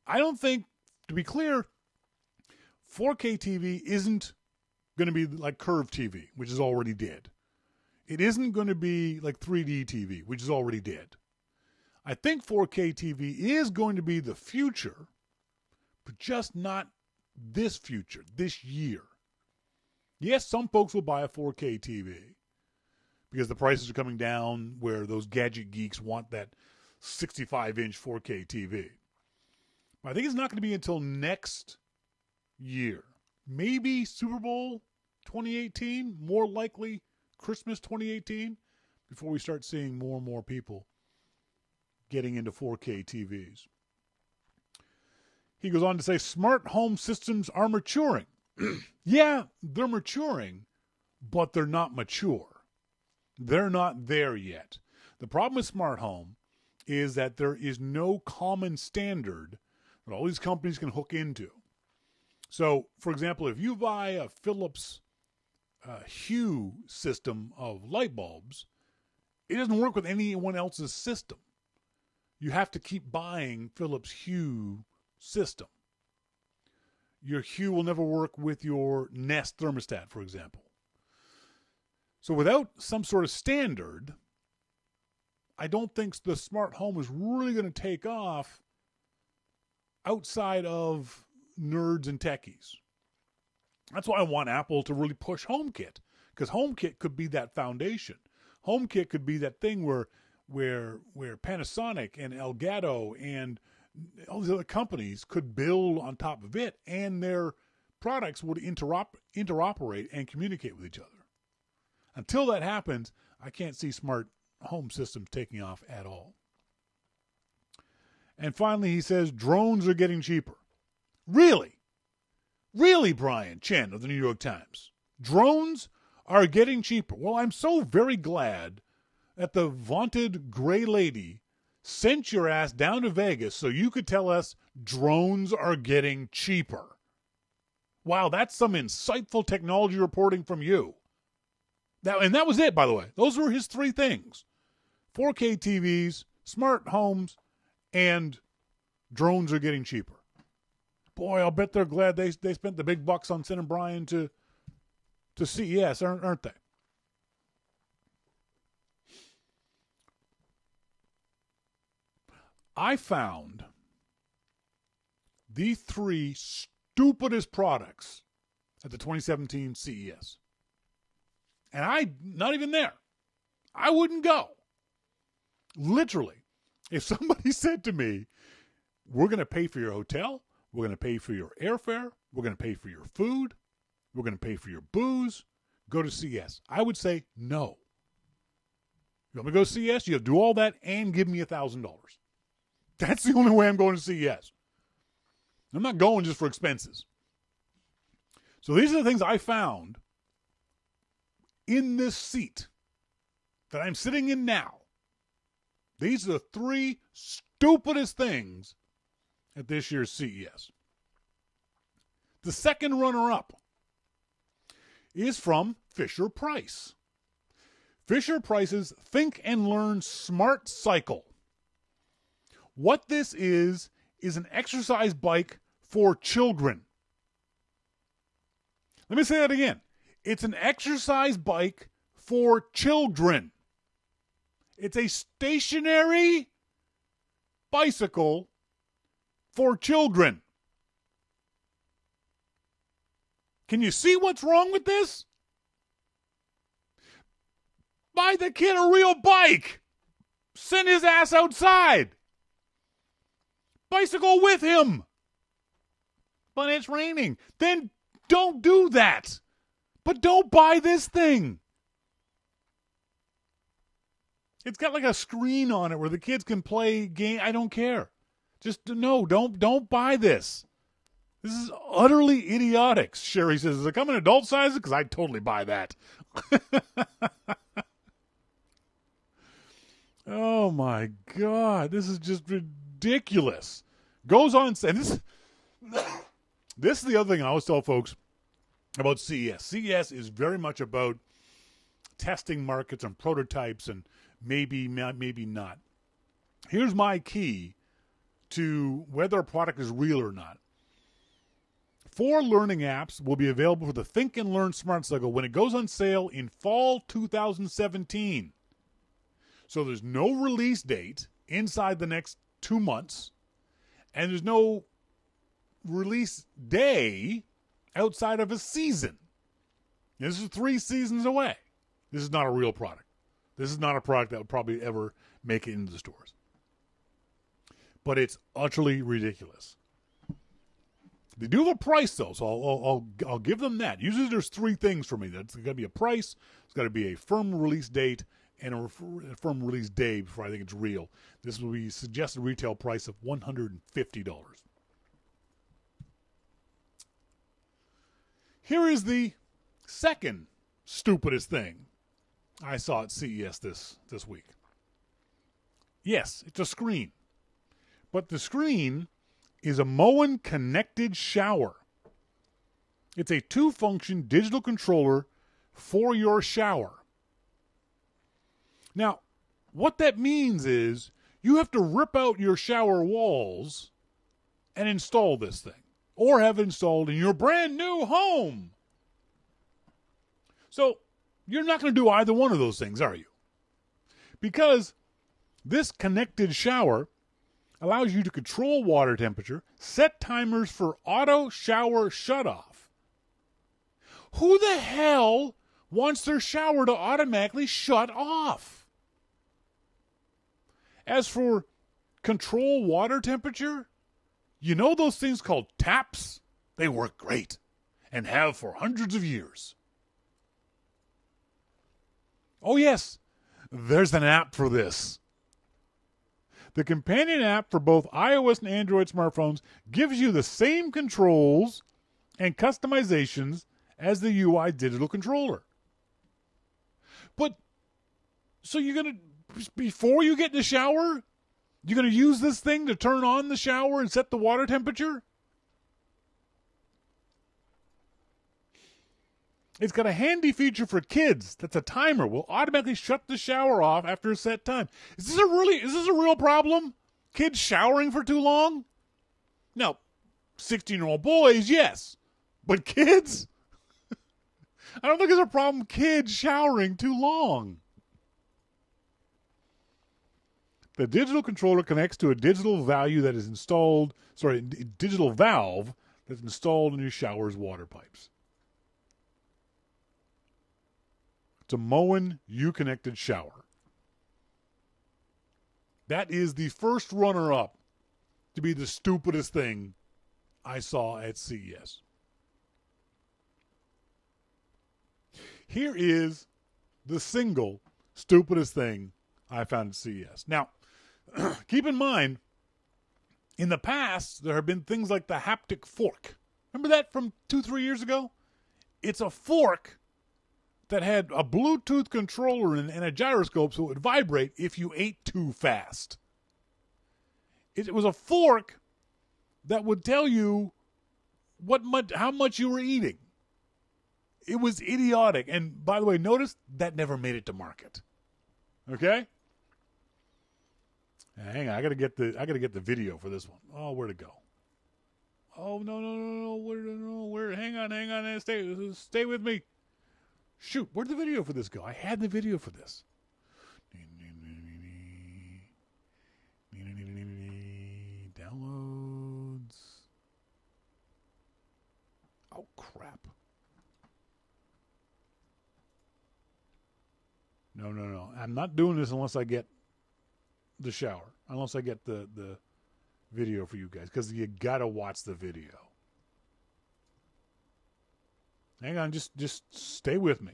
A: I don't think, to be clear, 4K TV isn't going to be like curved TV, which is already dead. It isn't going to be like 3D TV, which is already dead. I think 4K TV is going to be the future, but just not this future, this year. Yes, some folks will buy a 4K TV because the prices are coming down where those gadget geeks want that 65-inch 4K TV. But I think it's not going to be until next year. Maybe Super Bowl 2018, more likely Christmas 2018, before we start seeing more and more people getting into 4K TVs. He goes on to say, smart home systems are maturing. Yeah, they're maturing, but they're not mature. They're not there yet. The problem with smart home is that there is no common standard that all these companies can hook into. So, for example, if you buy a Philips Hue system of light bulbs, it doesn't work with anyone else's system. You have to keep buying Philips Hue system. Your Hue will never work with your Nest thermostat, for example. So without some sort of standard, I don't think the smart home is really going to take off outside of nerds and techies. That's why I want Apple to really push HomeKit, because HomeKit could be that foundation. HomeKit could be that thing where Panasonic and Elgato and all these other companies could build on top of it, and their products would interoperate and communicate with each other. Until that happens, I can't see smart home systems taking off at all. And finally, he says drones are getting cheaper. Really? Really, Brian Chen of the New York Times? Drones are getting cheaper. Well, I'm so very glad that the vaunted gray lady sent your ass down to Vegas so you could tell us drones are getting cheaper. Wow, that's some insightful technology reporting from you. And that was it, by the way. Those were his three things. 4K TVs, smart homes, and drones are getting cheaper. Boy, I'll bet they're glad they spent the big bucks on sending Brian to CES, aren't they? I found the three stupidest products at the 2017 CES. And not even there. I wouldn't go. Literally, if somebody said to me, we're going to pay for your hotel, we're going to pay for your airfare, we're going to pay for your food, We're going to pay for your booze. Go to CES. I would say no. You want me to go to CES? You have to do all that and give me $1,000. That's the only way I'm going to CES. I'm not going just for expenses. So these are the things I found in this seat that I'm sitting in now. These are the 3 stupidest things at this year's CES. The second runner-up is from Fisher-Price. Fisher-Price's Think and Learn Smart Cycle. What this is an exercise bike for children. Let me say that again. It's an exercise bike for children. It's a stationary bicycle for children. Can you see what's wrong with this? Buy the kid a real bike. Send his ass outside. Bicycle with him. But it's raining. Then don't do that. But don't buy this thing. It's got like a screen on it where the kids can play game. I don't care. Just no, don't buy this. This is utterly idiotic. Sherry says, does it come in adult sizes? Because I'd totally buy that. Oh my God. This is just ridiculous. Goes on, and this is the other thing I always tell folks about CES. CES is very much about testing markets and prototypes and maybe not. Here's my key to whether a product is real or not. 4 learning apps will be available for the Think and Learn Smart Cycle when it goes on sale in fall 2017. So there's no release date inside the next 2 months, and there's no release day outside of a season. This is 3 seasons away. This is not a real product. This is not a product that would probably ever make it into the stores. But it's utterly ridiculous. They do have a price, though, so I'll give them that. Usually there's 3 things for me. That's got to be a price, it's got to be a firm release date, and a firm release day before I think it's real. This will be suggested retail price of $150. Here is the second stupidest thing I saw at CES this week. Yes, it's a screen. But the screen is a Moen connected shower. It's a 2-function digital controller for your shower. Now, what that means is you have to rip out your shower walls and install this thing, or have it installed in your brand new home. So you're not going to do either one of those things, are you? Because this connected shower allows you to control water temperature, set timers for auto shower shutoff. Who the hell wants their shower to automatically shut off? As for control water temperature, you know those things called taps? They work great and have for hundreds of years. Oh yes, there's an app for this. The companion app for both iOS and Android smartphones gives you the same controls and customizations as the UI digital controller. But, so you're going to, before you get in the shower, you're going to use this thing to turn on the shower and set the water temperature? It's got a handy feature for kids that's a timer. Will automatically shut the shower off after a set time. Is this a real problem? Kids showering for too long? Now, 16-year-old boys, yes. But kids? I don't think there's a problem kids showering too long. The digital controller connects to a digital valve that's installed in your shower's water pipes. It's a Moen U-connected shower. That is the first runner-up to be the stupidest thing I saw at CES. Here is the single stupidest thing I found at CES. Now, keep in mind, in the past, there have been things like the haptic fork. Remember that from 2-3 years ago? It's a fork that had a Bluetooth controller and a gyroscope so it would vibrate if you ate too fast. It was a fork that would tell you how much you were eating. It was idiotic. And by the way, notice that never made it to market. Okay? Hang on, I gotta get the video for this one. Oh, where'd it go? Oh no! Where? Hang on, stay with me. Shoot, where'd the video for this go? I had the video for this. Downloads. Oh crap! No. I'm not doing this unless I get the shower. Unless I get the video for you guys. Because you gotta watch the video. Hang on, just stay with me.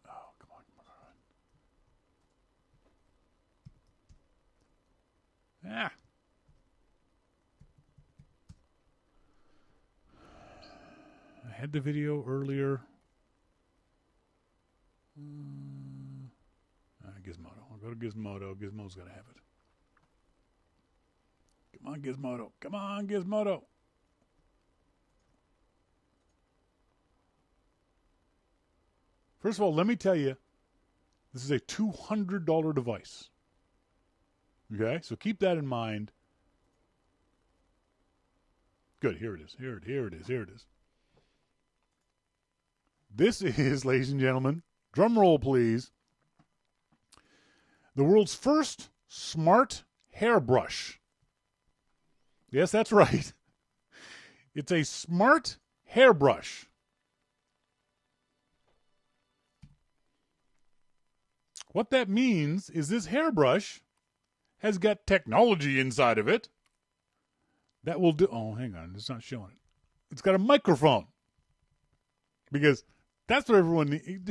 A: Oh, come on. Ah. I had the video earlier. Gizmodo. I'll go to Gizmodo. Gizmodo's going to have it. Come on, Gizmodo. Come on, Gizmodo. First of all, let me tell you, this is a $200 device. Okay? So keep that in mind. Good. Here it is. Here it is. This is, ladies and gentlemen, drum roll, please, the world's first smart hairbrush. Yes, that's right. It's a smart hairbrush. What that means is this hairbrush has got technology inside of it that will do... Oh, hang on. It's not showing it. It's got a microphone. Because that's what everyone needs.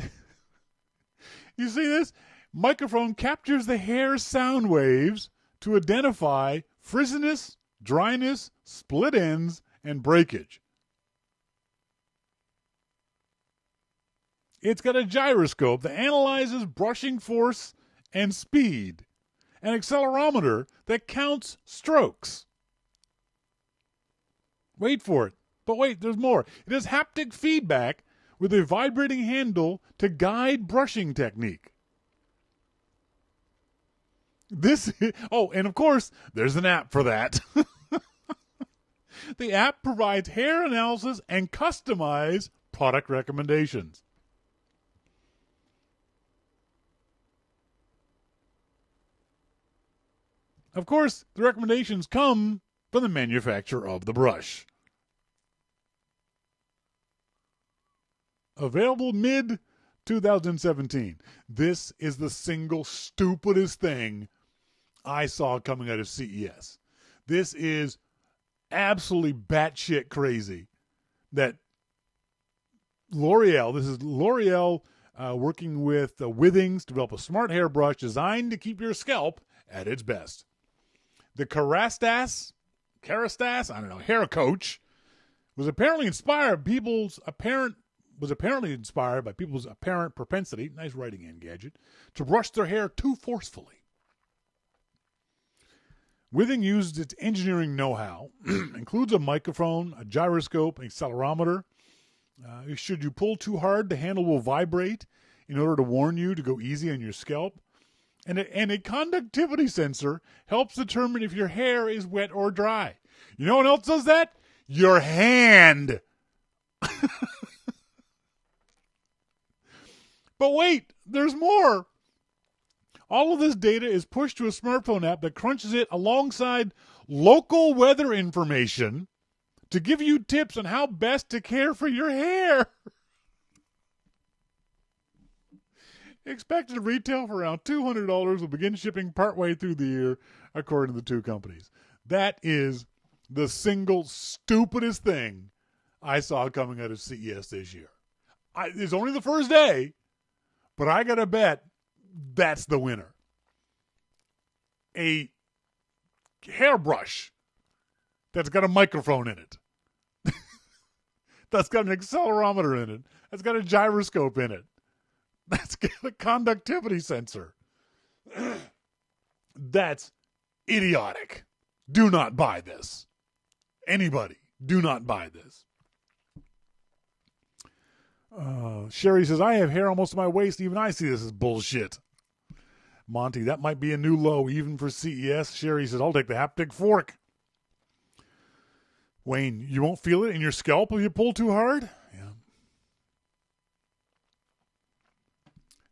A: You see this? Microphone captures the hair's sound waves to identify frizziness, dryness, split ends, and breakage. It's got a gyroscope that analyzes brushing force and speed, an accelerometer that counts strokes. Wait for it. But wait, there's more. It has haptic feedback with a vibrating handle to guide brushing technique. And of course, there's an app for that. The app provides hair analysis and customized product recommendations. Of course, the recommendations come from the manufacturer of the brush. Available mid-2017. This is the single stupidest thing I saw coming out of CES. This is absolutely batshit crazy that L'Oreal working with Withings to develop a smart hairbrush designed to keep your scalp at its best. The Kerastase, hair coach was apparently inspired by people's apparent propensity, nice writing in Gadget, to brush their hair too forcefully. Withing used its engineering know-how, includes a microphone, a gyroscope, an accelerometer. Should you pull too hard, the handle will vibrate in order to warn you to go easy on your scalp. And a conductivity sensor helps determine if your hair is wet or dry. You know what else does that? Your hand. But wait, there's more. All of this data is pushed to a smartphone app that crunches it alongside local weather information to give you tips on how best to care for your hair. Expected to retail for around $200, will begin shipping partway through the year, according to the two companies. That is the single stupidest thing I saw coming out of CES this year. It's only the first day, but I got to bet that's the winner. A hairbrush that's got a microphone in it. That's got an accelerometer in it. That's got a gyroscope in it. That's got a conductivity sensor. That's idiotic. Do not buy this. Anybody, do not buy this. Sherry says, I have hair almost to my waist. Even I see this as bullshit. Monty, that might be a new low even for CES. Sherry says, I'll take the haptic fork. Wayne, you won't feel it in your scalp if you pull too hard?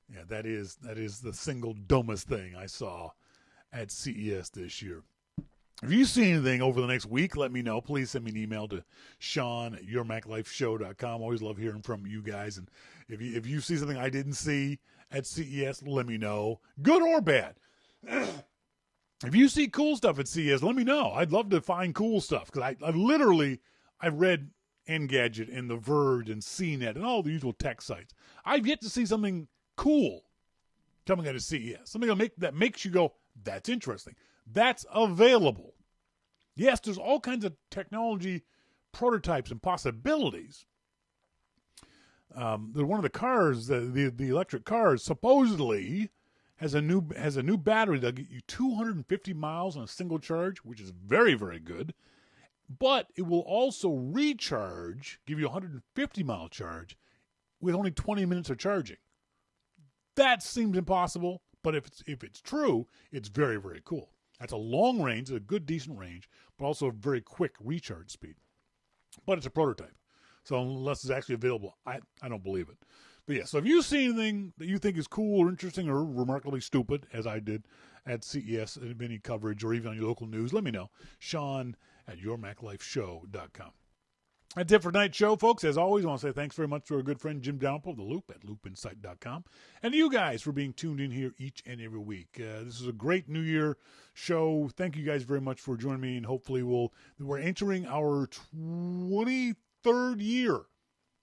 A: Yeah, that is the single dumbest thing I saw at CES this year. If you see anything over the next week, let me know. Please send me an email to Shawn@yourmaclifeshow.com. Always love hearing from you guys. And if you see something I didn't see at CES, let me know, good or bad. If you see cool stuff at CES, let me know. I'd love to find cool stuff because I've read Engadget and The Verge and CNET and all the usual tech sites. I've yet to see something cool coming out of CES. Something that makes you go, that's interesting. That's available. Yes, there's all kinds of technology prototypes and possibilities. One of the cars, the electric cars, supposedly has a new battery that'll get you 250 miles on a single charge, which is very, very good. But it will also recharge, give you a 150-mile charge with only 20 minutes of charging. That seems impossible, but if it's true, it's very, very cool. That's a long range, a good, decent range, but also a very quick recharge speed. But it's a prototype. So unless it's actually available, I don't believe it. But yeah, so if you see anything that you think is cool or interesting or remarkably stupid, as I did at CES, any coverage, or even on your local news, let me know. Shawn@yourmaclifeshow.com. That's it for tonight's show, folks. As always, I want to say thanks very much to our good friend Jim Dalrymple of The Loop at loopinsight.com. And to you guys for being tuned in here each and every week. This is a great New Year show. Thank you guys very much for joining me, and hopefully we're entering our 23rd year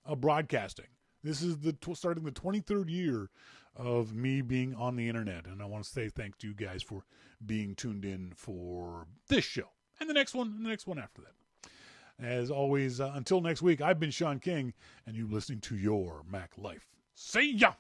A: of broadcasting. This is starting the 23rd year of me being on the internet, and I want to say thanks to you guys for being tuned in for this show and the next one and the next one after that. As always, until next week, I've been Shawn King, and you're listening to Your Mac Life. See ya!